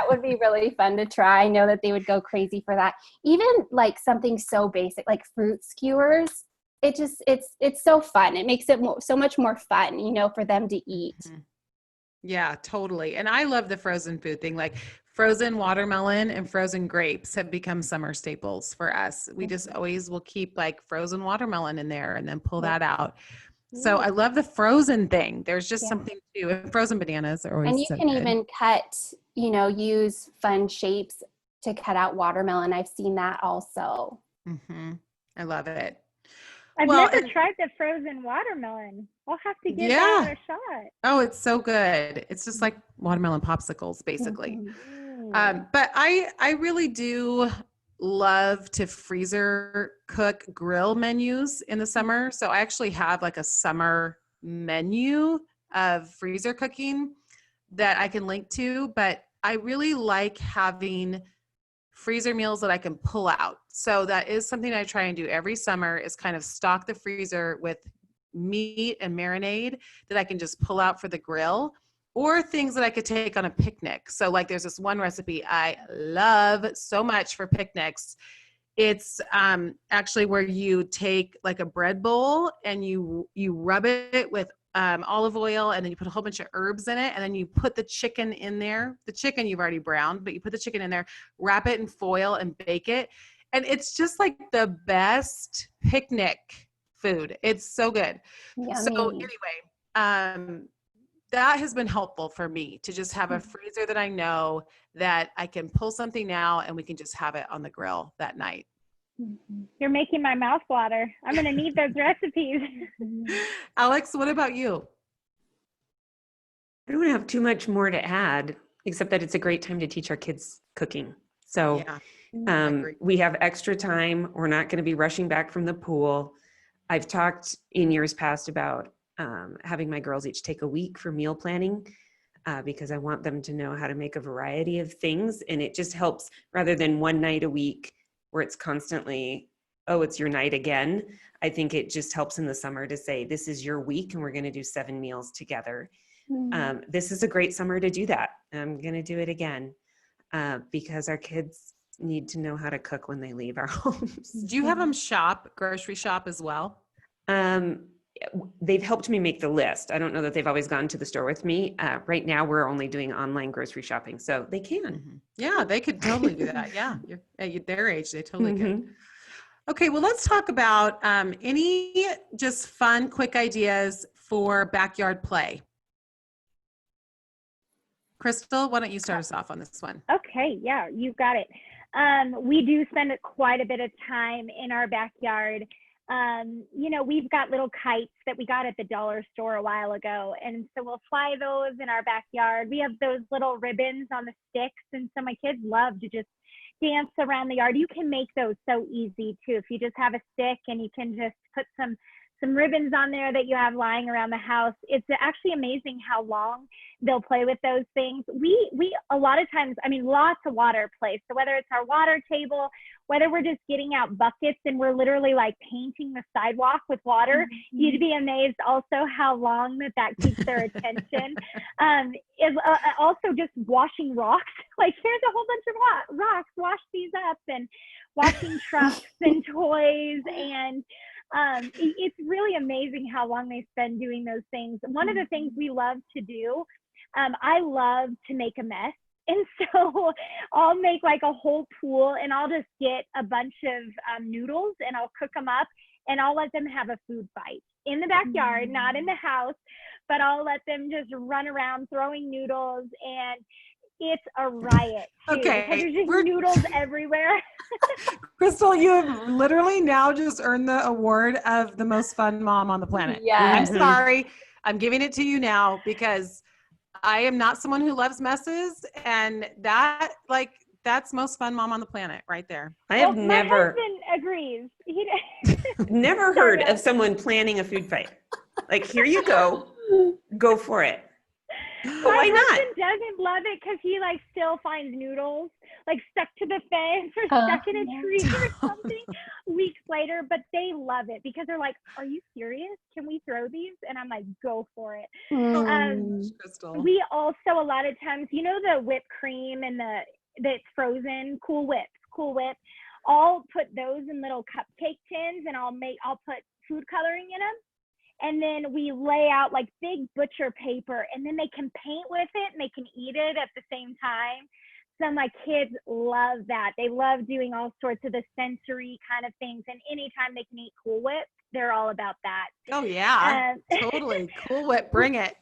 would be really fun to try. I know that they would go crazy for that. Even like something so basic like fruit skewers. It's so fun. It makes it so much more fun, for them to eat. Yeah, totally. And I love the frozen food thing. Like frozen watermelon and frozen grapes have become summer staples for us. We just always will keep like frozen watermelon in there and then pull that out. So I love the frozen thing. There's just something to, and frozen bananas are always and you so can good. even cut, use fun shapes to cut out watermelon. I've seen that also. I love it. I've never tried the frozen watermelon. I'll have to give that a shot. Oh, it's so good. It's just like watermelon popsicles, basically. But I really do love to freezer cook grill menus in the summer. So I actually have like a summer menu of freezer cooking that I can link to, but I really like having freezer meals that I can pull out. So that is something I try and do every summer, is kind of stock the freezer with meat and marinade that I can just pull out for the grill, or things that I could take on a picnic. So like there's this one recipe I love so much for picnics. It's actually where you take like a bread bowl and you rub it with olive oil, and then you put a whole bunch of herbs in it, and then you put the chicken in there. The chicken you've already browned, but you put the chicken in there, wrap it in foil and bake it. And it's just like the best picnic food. It's so good. Yummy. So anyway, that has been helpful for me to just have a freezer that I know that I can pull something now and we can just have it on the grill that night. You're making my mouth water. I'm going to need those recipes. Alex, what about you? I don't have too much more to add, except that it's a great time to teach our kids cooking. So we have extra time. We're not going to be rushing back from the pool. I've talked in years past about having my girls each take a week for meal planning because I want them to know how to make a variety of things. And it just helps, rather than one night a week where it's constantly, oh, it's your night again. I think it just helps in the summer to say, this is your week and we're going to do 7 meals together. This is a great summer to do that. I'm going to do it again because our kids need to know how to cook when they leave our homes. Do you have them grocery shop as well? They've helped me make the list. I don't know that they've always gone to the store with me. Right now, we're only doing online grocery shopping, so they can. Yeah, they could totally do that. Yeah, at their age, they totally could. Okay, well, let's talk about any just fun, quick ideas for backyard play. Crystal, why don't you start us off on this one? Okay, yeah, you got it. We do spend quite a bit of time in our backyard. We've got little kites that we got at the dollar store a while ago. And so we'll fly those in our backyard. We have those little ribbons on the sticks. And so my kids love to just dance around the yard. You can make those so easy too. If you just have a stick and you can just put some ribbons on there that you have lying around the house. It's actually amazing how long they'll play with those things. We a lot of times, lots of water play. So whether it's our water table, whether we're just getting out buckets and we're literally like painting the sidewalk with water, you'd be amazed also how long that keeps their attention. Is also just washing rocks. Like here's a whole bunch of rocks, wash these up, and washing trucks and toys. And it's really amazing how long they spend doing those things. One of the things we love to do, I love to make a mess. And so I'll make like a whole pool and I'll just get a bunch of noodles and I'll cook them up and I'll let them have a food fight in the backyard, not in the house, but I'll let them just run around throwing noodles, and it's a riot too, Okay, because there's just noodles everywhere. Crystal, you have literally now just earned the award of the most fun mom on the planet. Yes. I'm sorry. I'm giving it to you now because I am not someone who loves messes, and that's most fun mom on the planet right there. I have My husband agrees. never heard of someone planning a food fight. Like, here you go for it. Why My not? husband doesn't love it because he still finds noodles stuck to the fence or stuck in a tree or something weeks later, but they love it because they're like, are you serious? Can we throw these? And I'm like, go for it. Crystal. We also, a lot of times, the whipped cream and that's frozen, Cool Whip. I'll put those in little cupcake tins and I'll put food coloring in them. And then we lay out big butcher paper, and then they can paint with it and they can eat it at the same time. So my kids love that. They love doing all sorts of the sensory kind of things. And anytime they can eat Cool Whip, they're all about that. Oh yeah, totally. Cool Whip, bring it.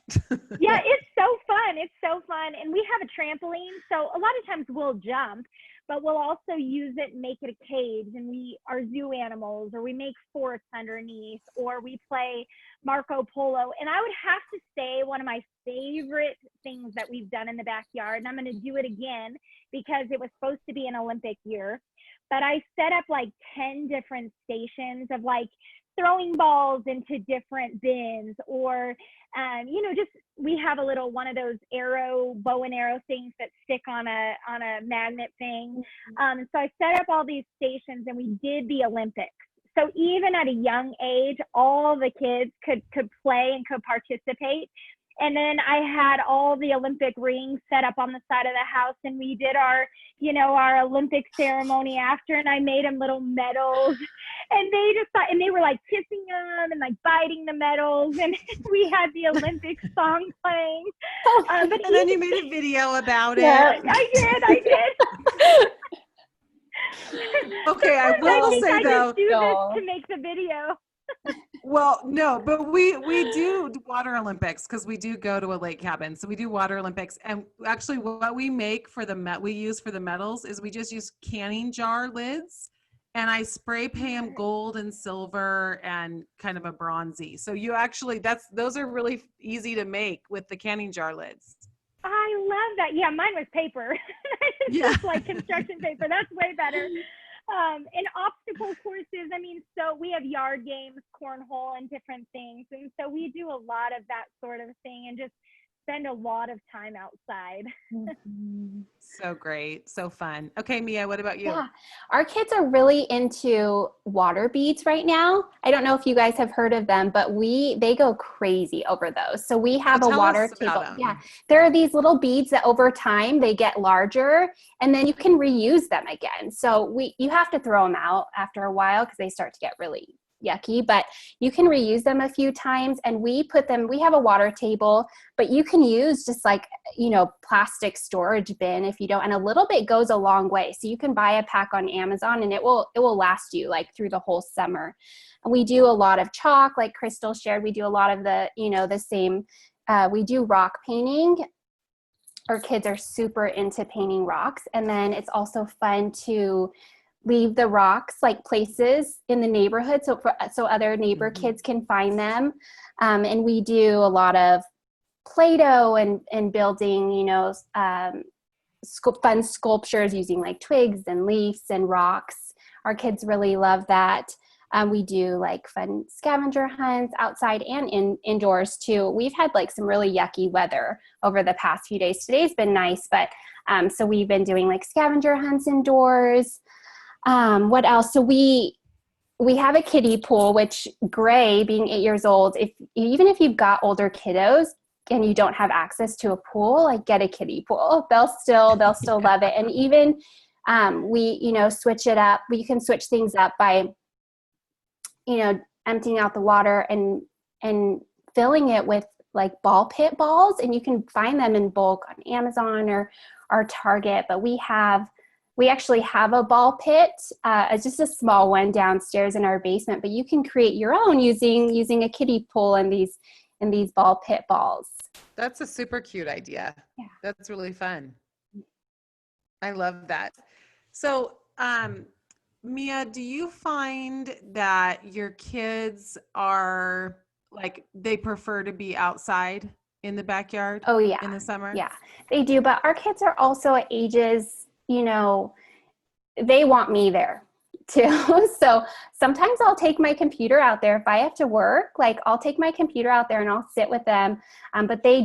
Yeah, it's so fun. It's so fun. And we have a trampoline. So a lot of times we'll jump, but we'll also use it and make it a cage, and we are zoo animals, or we make forts underneath, or we play Marco Polo. And I would have to say one of my favorite things that we've done in the backyard, and I'm going to do it again because it was supposed to be an Olympic year, but I set up 10 different stations of throwing balls into different bins, or just we have a little one of those bow and arrow things that stick on a magnet thing. So I set up all these stations, and we did the Olympics. So even at a young age, all the kids could play and could participate. And then I had all the Olympic rings set up on the side of the house, and we did our Olympic ceremony after, and I made them little medals, and they just thought, and they were like kissing them and like biting the medals, and we had the Olympic song playing. But then you made a video about it. I did. Okay, I will say I though, just do this to make the video. well, no, but we do water Olympics because we do go to a lake cabin. So we do water Olympics, and actually what we make for we use for the medals is we just use canning jar lids, and I spray paint them gold and silver and kind of a bronzy. So you actually, those are really easy to make with the canning jar lids. I love that. Yeah, mine was paper. Just like construction paper. That's way better. And obstacle courses, so we have yard games, cornhole, and different things. And so we do a lot of that sort of thing and just spend a lot of time outside. So great. So fun. Okay, Mia, what about you? Yeah, our kids are really into water beads right now. I don't know if you guys have heard of them, but they go crazy over those. So we have a water table. Yeah, there are these little beads that over time they get larger, and then you can reuse them again. So you have to throw them out after a while because they start to get really yucky, but you can reuse them a few times, and we have a water table, but you can use just like, plastic storage bin if you don't, and a little bit goes a long way. So you can buy a pack on Amazon, and it will last you like through the whole summer. And we do a lot of chalk, like Crystal shared. We do a lot of the same, we do rock painting. Our kids are super into painting rocks. And then it's also fun to leave the rocks like places in the neighborhood so other neighbor kids can find them. And we do a lot of Play-Doh and building, fun sculptures using like twigs and leaves and rocks. Our kids really love that. We do like fun scavenger hunts outside and indoors too. We've had like some really yucky weather over the past few days. Today's been nice, but so we've been doing like scavenger hunts indoors. What else? So we have a kiddie pool, which Gray, being 8 years old, even if you've got older kiddos and you don't have access to a pool, like get a kiddie pool. They'll still love it. And even we switch it up. We can switch things up by emptying out the water and filling it with like ball pit balls, and you can find them in bulk on Amazon or Target. But we actually have a ball pit. It's just a small one downstairs in our basement, but you can create your own using a kiddie pool and these ball pit balls. That's a super cute idea. Yeah. That's really fun. I love that. So, Mia, do you find that your kids are like, they prefer to be outside in the backyard? Oh yeah. In the summer? Yeah, they do. But our kids are also at ages, they want me there too. So sometimes I'll take my computer out there. If I have to work, like I'll take my computer out there and I'll sit with them. But they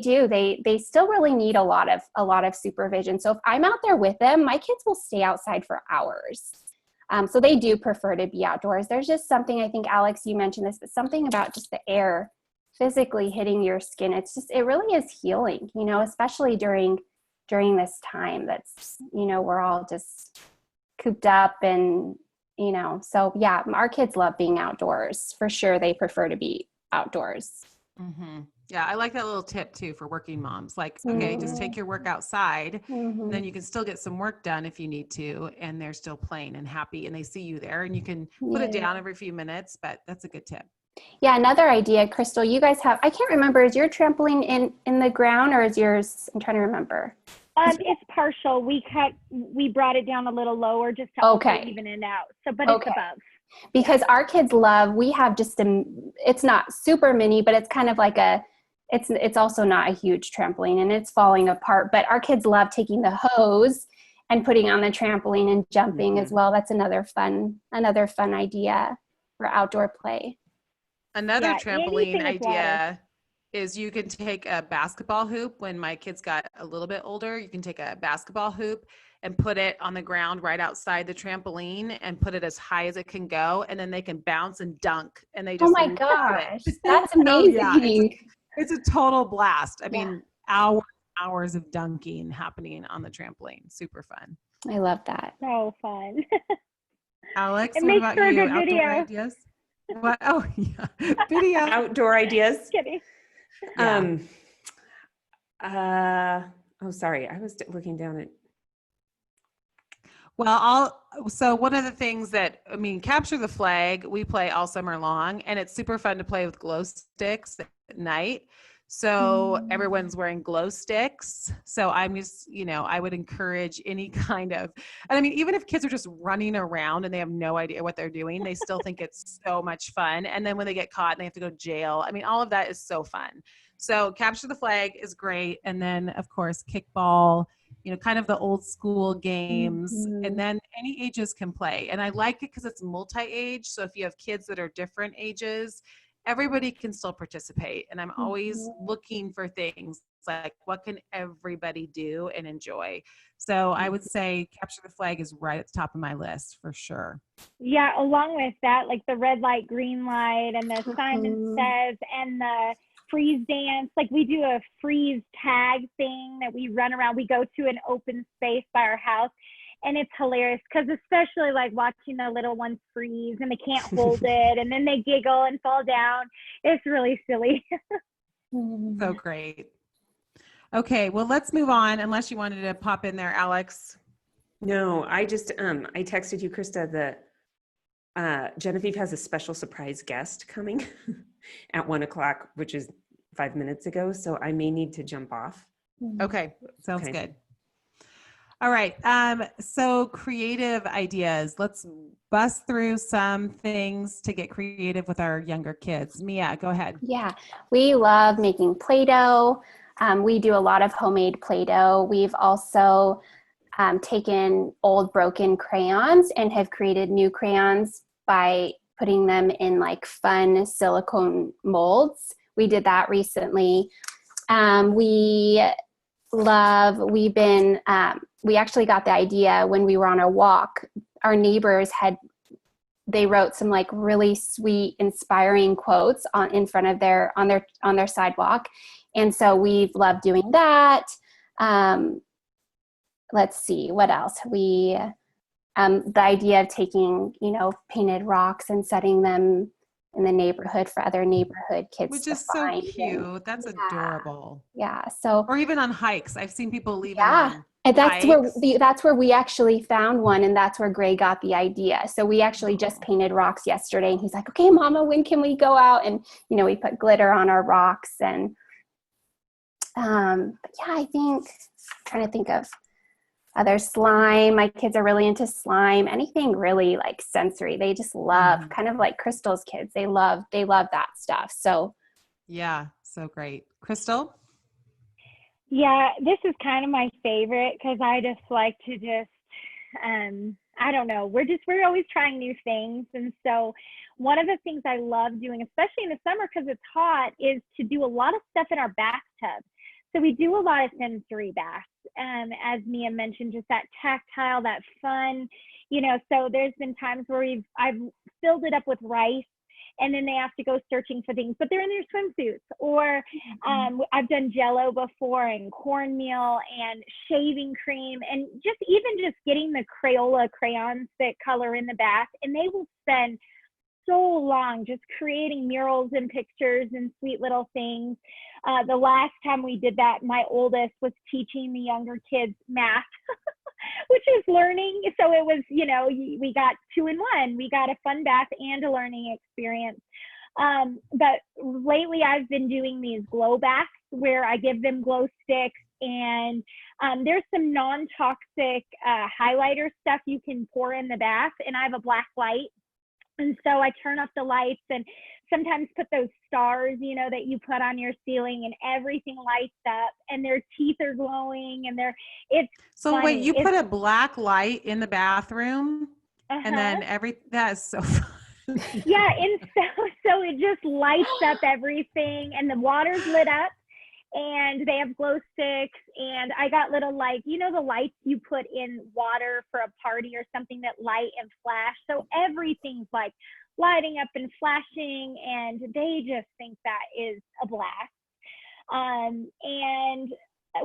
still really need a lot of supervision. So if I'm out there with them, my kids will stay outside for hours. So they do prefer to be outdoors. There's just something, I think, Alex, you mentioned this, but something about just the air physically hitting your skin. It really is healing, especially during this time that's, we're all just cooped up and, so yeah, our kids love being outdoors for sure. They prefer to be outdoors. Mm-hmm. Yeah. I like that little tip too for working moms. Like, okay, just take your work outside, then you can still get some work done if you need to, and they're still playing and happy and they see you there, and you can put it down every few minutes, but that's a good tip. Yeah. Another idea, Crystal, you guys have, I can't remember, is your trampoline in the ground or is yours, I'm trying to remember. It's partial. We brought it down a little lower just to also even it out. So, but it's above. Because our kids we have just it's not super mini, but it's kind of like it's also not a huge trampoline and it's falling apart. But our kids love taking the hose and putting on the trampoline and jumping as well. That's another fun idea for outdoor play. Another Yeah, trampoline anything with water. idea is you can take a basketball hoop. When my kids got a little bit older, you can take a basketball hoop and put it on the ground right outside the trampoline and put it as high as it can go. And then they can bounce and dunk, and they Oh just my love gosh, it. that's Oh yeah, amazing. it's a total blast. I Yeah. mean, hours of dunking happening on the trampoline. Super fun. I love that. So fun. Alex, It what makes about for a you? good Outdoor video. ideas? What? Oh yeah, video. Outdoor ideas. Kidding. Yeah. Oh, sorry. I was looking down at. Well, so one of the things that, I mean, capture the flag, we play all summer long, and it's super fun to play with glow sticks at night. So everyone's wearing glow sticks. So I'm just, I would encourage any kind of, and I mean, even if kids are just running around and they have no idea what they're doing, they still think it's so much fun. And then when they get caught and they have to go to jail, I mean, all of that is so fun. So capture the flag is great. And then of course, kickball, kind of the old school games, and then any ages can play. And I like it because it's multi-age. So if you have kids that are different ages, everybody can still participate. And I'm always looking for things like, what can everybody do and enjoy? So I would say capture the flag is right at the top of my list for sure. Yeah, along with that, like the red light, green light, and the Simon Says, and the freeze dance. Like we do a freeze tag thing that we run around. We go to an open space by our house, and it's hilarious because especially like watching the little ones freeze and they can't hold it, and then they giggle and fall down. It's really silly. So great. Okay, well, let's move on unless you wanted to pop in there, Alex. No, I just, I texted you, Krista, that Genevieve has a special surprise guest coming at 1:00, which is 5 minutes ago. So I may need to jump off. Okay, sounds Okay. good. All right. So creative ideas. Let's bust through some things to get creative with our younger kids. Mia, go ahead. Yeah, we love making Play-Doh. We do a lot of homemade Play-Doh. We've also taken old broken crayons and have created new crayons by putting them in like fun silicone molds. We did that recently. We actually got the idea when we were on a walk. Our neighbors they wrote some like really sweet, inspiring quotes in front of on their sidewalk. And so we've loved doing that. Let's see, what else? The idea of taking, painted rocks and setting them in the neighborhood for other neighborhood kids Which to is so find. cute. That's adorable. Yeah. So, or even on hikes. I've seen people leaving yeah. on And that's hikes. where we actually found one, and that's where Gray got the idea. So we actually just painted rocks yesterday, and he's like, "Okay, Mama, when can we go out?" And we put glitter on our rocks, and but yeah, I'm trying to think of other slime. My kids are really into slime. Anything really like sensory, they just love. Kind of like Crystal's kids, they love that stuff. So yeah, so great. Crystal? Yeah, this is kind of my favorite because I just like to I don't know. We're always trying new things. And so one of the things I love doing, especially in the summer because it's hot, is to do a lot of stuff in our bathtub. So we do a lot of sensory baths. As Mia mentioned, just that tactile, that fun, so there's been times where I've filled it up with rice, and then they have to go searching for things, but they're in their swimsuits. Or I've done Jell-O before, and cornmeal, and shaving cream, and just getting the Crayola crayons that color in the bath, and they will spend so long just creating murals and pictures and sweet little things. The last time we did that, my oldest was teaching the younger kids math, which is learning. So it was, we got 2 in 1. We got a fun bath and a learning experience. But lately I've been doing these glow baths where I give them glow sticks, and there's some non-toxic highlighter stuff you can pour in the bath, and I have a black light. And so I turn off the lights and sometimes put those stars, that you put on your ceiling, and everything lights up, and their teeth are glowing, and it's So funny. Wait, put a black light in the bathroom, and then that is so fun. Yeah, and so it just lights up everything, and the water's lit up, and they have glow sticks, and I got little, like, you know, the lights you put in water for a party or something that light and flash. So everything's like lighting up and flashing, and they just think that is a blast. And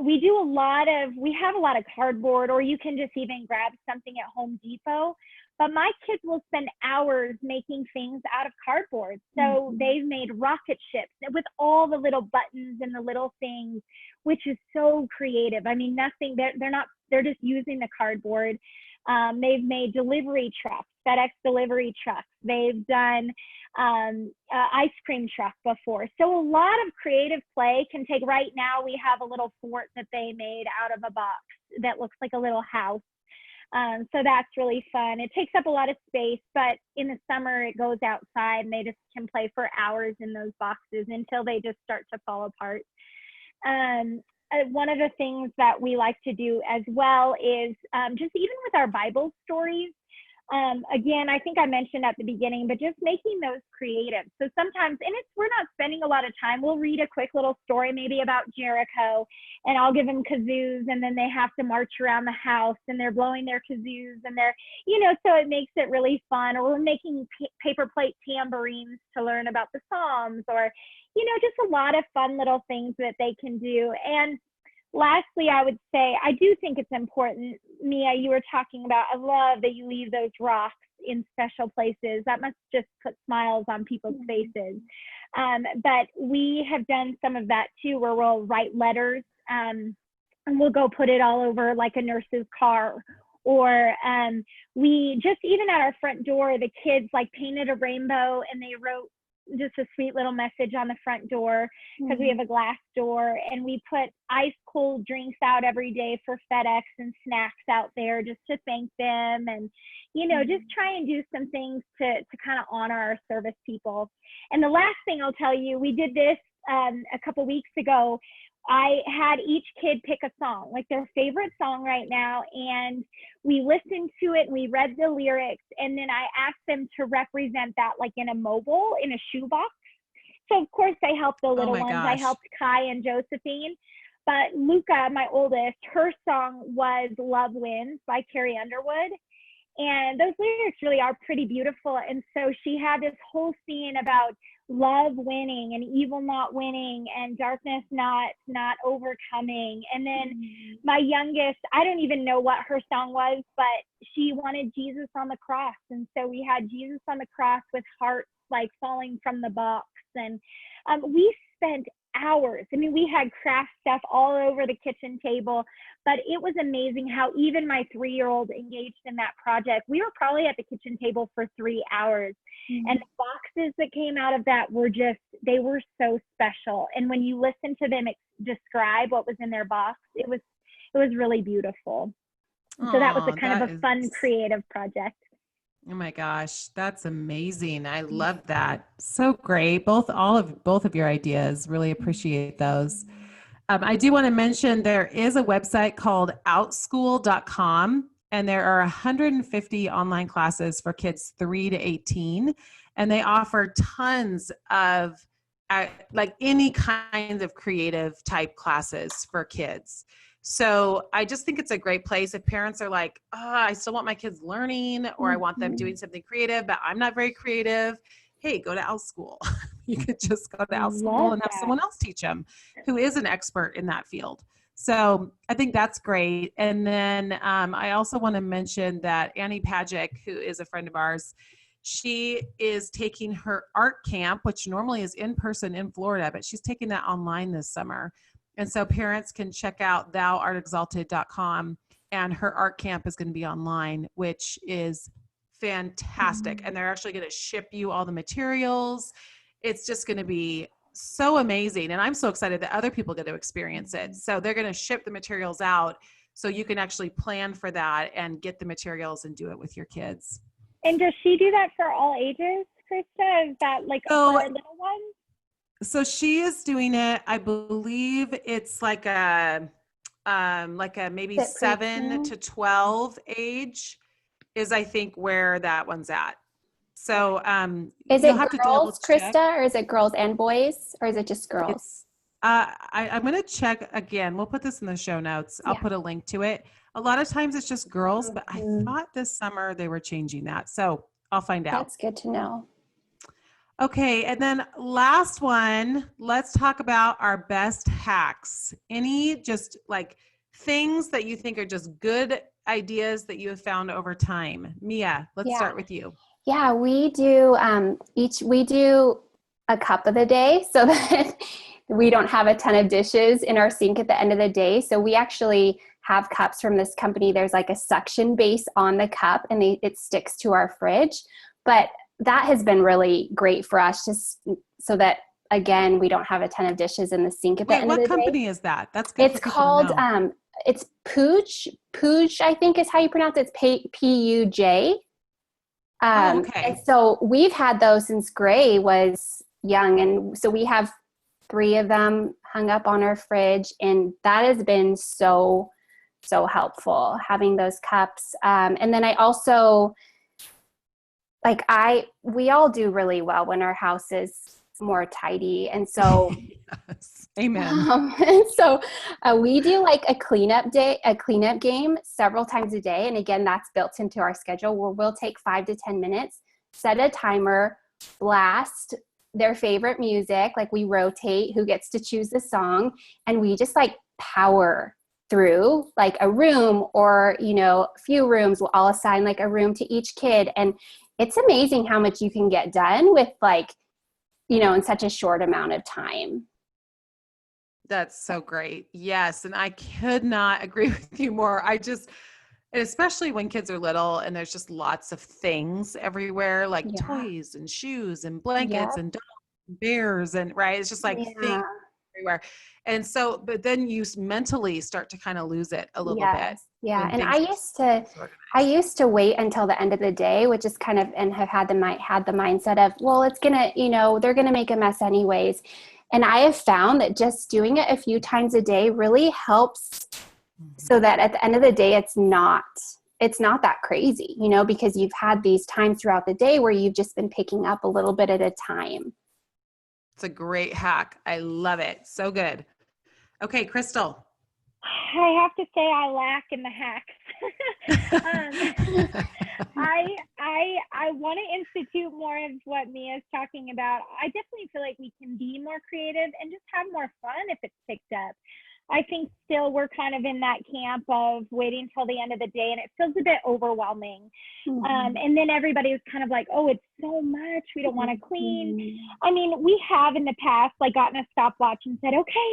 we have a lot of cardboard, or you can just even grab something at Home Depot. But my kids will spend hours making things out of cardboard. So they've made rocket ships with all the little buttons and the little things, which is so creative. I mean, they're just using the cardboard. They've made delivery trucks, FedEx delivery trucks. They've done ice cream truck before. So a lot of creative play can take. Right now, we have a little fort that they made out of a box that looks like a little house. So that's really fun. It takes up a lot of space, but in the summer it goes outside, and they just can play for hours in those boxes until they just start to fall apart. One of the things that we like to do as well is just even with our Bible stories. Again, I think I mentioned at the beginning, but just making those creative. So sometimes, and we're not spending a lot of time. We'll read a quick little story, maybe about Jericho, and I'll give them kazoos, and then they have to march around the house, and they're blowing their kazoos, and so it makes it really fun. Or we're making paper plate tambourines to learn about the Psalms, or, just a lot of fun little things that they can do. And lastly, I would say, I do think it's important, Mia, you were talking about, I love that you leave those rocks in special places. That must just put smiles on people's faces. But we have done some of that too, where we'll write letters, and we'll go put it all over like a nurse's car. Or we just, even at our front door, the kids like painted a rainbow, and they wrote just a sweet little message on the front door, because we have a glass door, and we put ice cold drinks out every day for FedEx and snacks out there just to thank them, and just try and do some things to kind of honor our service people. And the last thing I'll tell you, we did this a couple weeks ago. I had each kid pick a song, like their favorite song right now, and we listened to it, and we read the lyrics, and then I asked them to represent that like in a mobile, in a shoebox. So of course I helped the little ones. I helped Kai and Josephine, but Luca, my oldest, her song was Love Wins by Carrie Underwood. And those lyrics really are pretty beautiful. And so she had this whole scene about love winning and evil not winning and darkness not overcoming. And then my youngest, I don't even know what her song was, but she wanted Jesus on the cross. And so we had Jesus on the cross with hearts like falling from the box. And we spent hours. I mean, we had craft stuff all over the kitchen table, but it was amazing how even my 3-year-old engaged in that project. We were probably at the kitchen table for 3 hours. And the boxes that came out of that were they were so special. And when you listen to them describe what was in their box, it was really beautiful. So that was kind of a fun, creative project. Oh my gosh, that's amazing. I love that. So great. Both of your ideas. Really appreciate those. I do want to mention there is a website called outschool.com, and there are 150 online classes for kids 3 to 18, and they offer tons of like any kind of creative type classes for kids. So I just think it's a great place if parents are like, I still want my kids learning, or I want them doing something creative, but I'm not very creative. Hey, go to OutSchool. You could just go to OutSchool and have someone else teach them who is an expert in that field. So I think that's great. And then I also want to mention that Annie Pajic, who is a friend of ours, she is taking her art camp, which normally is in person in Florida, but she's taking that online this summer. And so parents can check out thouartexalted.com, and her art camp is going to be online, which is fantastic. And they're actually going to ship you all the materials. It's just going to be so amazing. And I'm so excited that other people get to experience it. So they're going to ship the materials out so you can actually plan for that and get the materials and do it with your kids. And does she do that for all ages, Krista? Is that like for our little ones? So she is doing it. I believe it's like a maybe 7 to 12 age is, I think, where that one's at. So Is you'll it have to double girls, check. Krista, or is it girls and boys, or is it just girls? It's I'm going to check again. We'll put this in the show notes. I'll Yeah. put a link to it. A lot of times it's just girls, but I Mhm. thought this summer they were changing that. So I'll find out. That's good to know. Okay. And then last one, let's talk about our best hacks. Any just like things that you think are just good ideas that you have found over time. Mia, let's start with you. Yeah, we do we do a cup of the day so that we don't have a ton of dishes in our sink at the end of the day. So we actually have cups from this company. There's like a suction base on the cup and it sticks to our fridge. But that has been really great for us just so that, again, we don't have a ton of dishes in the sink at the end of the day. What company is that? That's good. It's called, it's Pooch. Pooch, I think is how you pronounce it. It's Puj. Okay. And so we've had those since Gray was young. And so we have 3 of them hung up on our fridge. And that has been so helpful, having those cups. And then I also, we all do really well when our house is more tidy. And so, yes. Amen. So we do like a cleanup game several times a day. And again, that's built into our schedule where we'll take 5 to 10 minutes, set a timer, blast their favorite music. Like we rotate who gets to choose the song, and we just like power through like a room or, a few rooms. We'll all assign like a room to each kid. And it's amazing how much you can get done with in such a short amount of time. That's so great. Yes. And I could not agree with you more. Especially when kids are little and there's just lots of things everywhere, like toys and shoes and blankets and dogs and bears and right. It's just like things everywhere. And so, but then you mentally start to kind of lose it a little bit. Yeah. And I used to wait until the end of the day, which is kind of, and have had the mindset of, well, it's going to, they're going to make a mess anyways. And I have found that just doing it a few times a day really helps so that at the end of the day, it's not that crazy, because you've had these times throughout the day where you've just been picking up a little bit at a time. It's a great hack. I love it. So good. Okay, Crystal. I have to say I lack in the hacks. I want to institute more of what Mia's talking about. I definitely feel like we can be more creative and just have more fun if it's picked up. I think still we're kind of in that camp of waiting till the end of the day, and it feels a bit overwhelming. Mm-hmm. And then everybody was kind of like, oh, it's so much. We don't want to clean. Mm-hmm. I mean, we have in the past gotten a stopwatch and said, okay,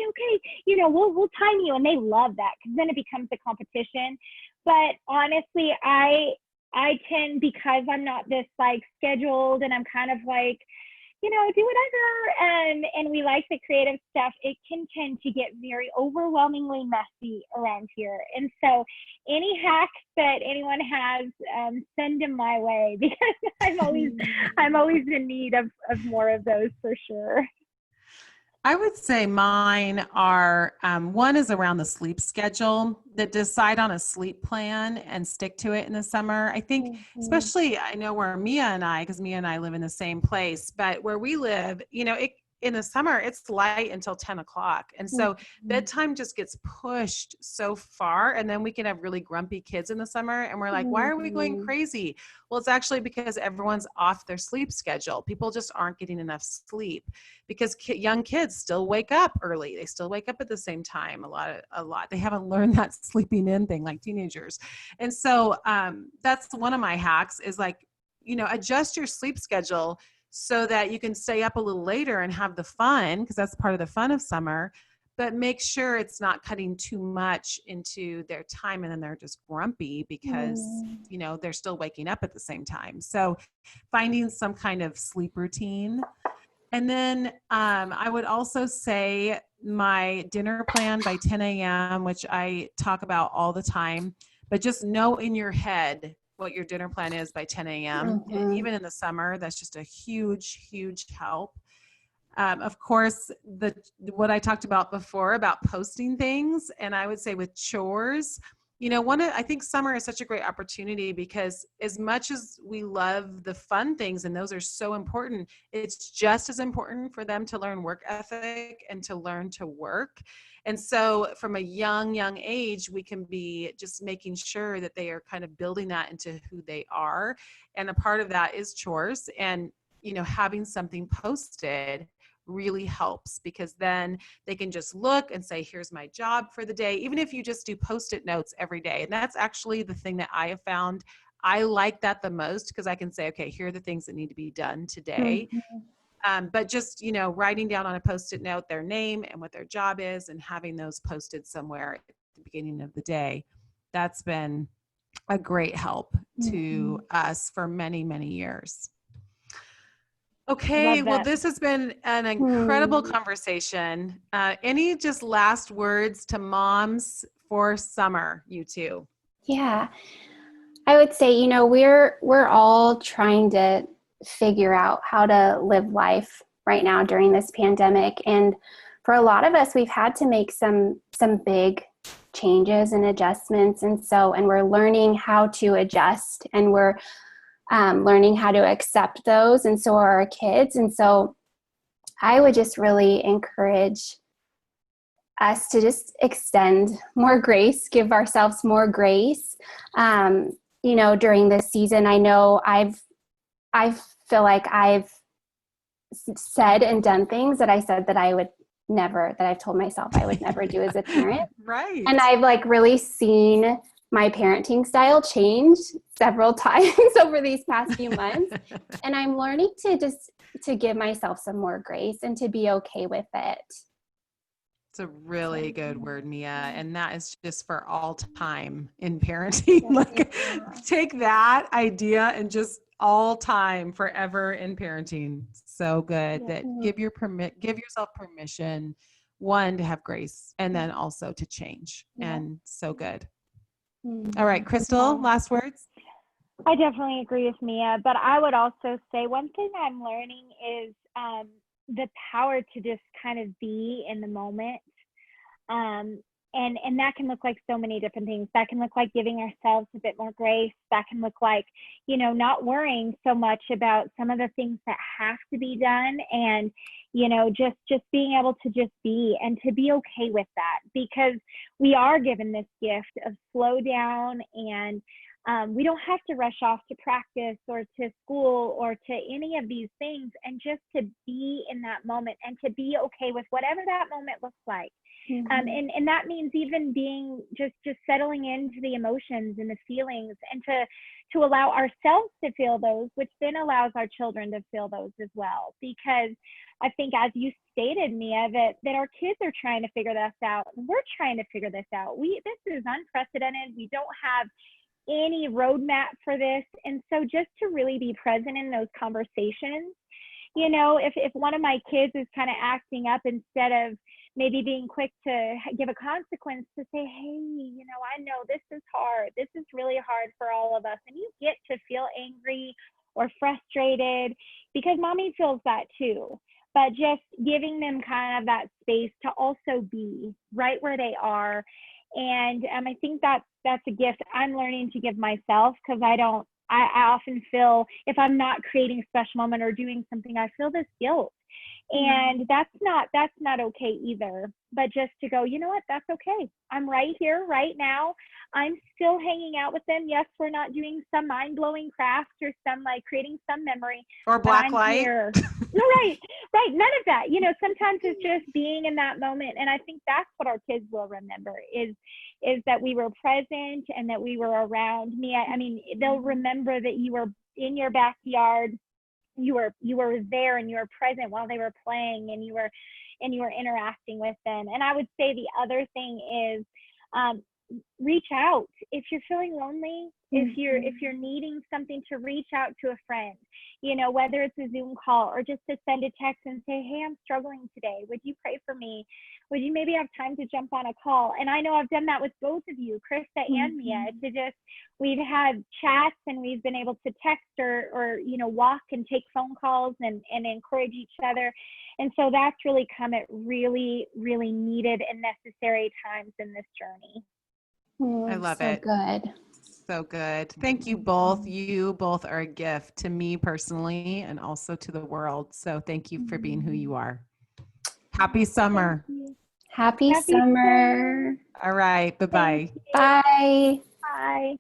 we'll time you. And they love that because then it becomes a competition. But honestly, I tend, because I'm not this scheduled and I'm kind of do whatever, and we like the creative stuff, it can tend to get very overwhelmingly messy around here. And so any hacks that anyone has, send them my way, because I'm always in need of more of those for sure. I would say mine are, one is around the sleep schedule, that decide on a sleep plan and stick to it in the summer. I think, especially, I know where because Mia and I live in the same place, but where we live, in the summer, it's light until 10 o'clock. And so bedtime just gets pushed so far. And then we can have really grumpy kids in the summer. And we're like, why are we going crazy? Well, it's actually because everyone's off their sleep schedule. People just aren't getting enough sleep because young kids still wake up early. They still wake up at the same time a lot. They haven't learned that sleeping in thing like teenagers. And so that's one of my hacks is adjust your sleep schedule so that you can stay up a little later and have the fun, because that's part of the fun of summer, but make sure it's not cutting too much into their time and then they're just grumpy because, they're still waking up at the same time. So finding some kind of sleep routine. And then I would also say my dinner plan by 10 a.m., which I talk about all the time, but just know in your head what your dinner plan is by 10 a.m. And even in the summer, that's just a huge, huge help. Of course, what I talked about before about posting things, and I would say with chores, I think summer is such a great opportunity because as much as we love the fun things, and those are so important, it's just as important for them to learn work ethic and to learn to work. And so from a young age, we can be just making sure that they are kind of building that into who they are. And a part of that is chores, and, having something posted really helps, because then they can just look and say, here's my job for the day. Even if you just do Post-it notes every day. And that's actually the thing that I have found. I like that the most, because I can say, okay, here are the things that need to be done today. But just, writing down on a Post-it note their name and what their job is, and having those posted somewhere at the beginning of the day, that's been a great help to us for many, many years. Okay, well, this has been an incredible conversation. Any just last words to moms for summer, you two? Yeah, I would say, we're all trying to figure out how to live life right now during this pandemic. And for a lot of us, we've had to make some big changes and adjustments. And we're learning how to adjust, and we're learning how to accept those. And so are our kids. And so I would just really encourage us to just extend more grace, give ourselves more grace, during this season. I know I feel like I've said and done things that I said that I've told myself I would never do as a parent. Right. And I've really seen my parenting style change several times over these past few months. And I'm learning to give myself some more grace and to be okay with it. It's a really good word, Mia. And that is just for all time in parenting. Take that idea and just all time, forever in parenting. So good that give yourself permission, one, to have grace, and then also to change. And so good. All right, Crystal, last words. I definitely agree with Mia, but I would also say one thing I'm learning is the power to just kind of be in the moment. And that can look like so many different things. That can look like giving ourselves a bit more grace. That can look like, not worrying so much about some of the things that have to be done, and, just being able to just be, and to be okay with that, because we are given this gift of slow down, and we don't have to rush off to practice or to school or to any of these things, and just to be in that moment and to be okay with whatever that moment looks like. And that means even being just settling into the emotions and the feelings, and to allow ourselves to feel those, which then allows our children to feel those as well. Because I think, as you stated, Mia, that our kids are trying to figure this out. We're trying to figure this out. This is unprecedented. We don't have any roadmap for this. And so just to really be present in those conversations, if one of my kids is kind of acting up, instead of maybe being quick to give a consequence, to say, hey, I know this is hard. This is really hard for all of us. And you get to feel angry or frustrated, because mommy feels that too. But just giving them kind of that space to also be right where they are. And I think that's a gift I'm learning to give myself, because I often feel, if I'm not creating a special moment or doing something, I feel this guilt. And that's not okay either. But just to go, you know what, that's okay. I'm right here, right now. I'm still hanging out with them. Yes, we're not doing some mind-blowing craft or some creating some memory. Or black light. No, right. None of that. Sometimes it's just being in that moment. And I think that's what our kids will remember is that we were present and that we were around. Mia, they'll remember that you were in your backyard. You were there, and you were present while they were playing, and you were interacting with them. And I would say the other thing is, reach out if you're feeling lonely, if you're needing something, to reach out to a friend, whether it's a Zoom call or just to send a text and say, hey, I'm struggling today. Would you pray for me? Would you maybe have time to jump on a call? And I know I've done that with both of you, Krista and Mia, we've had chats, and we've been able to text or walk and take phone calls and encourage each other. And so that's really come at really, really needed and necessary times in this journey. I love so it. good. So good. Thank you both. You both are a gift to me personally and also to the world. So thank you for being who you are. Happy summer. Happy Happy summer. All right. Bye-bye. Thank you. Bye. Bye.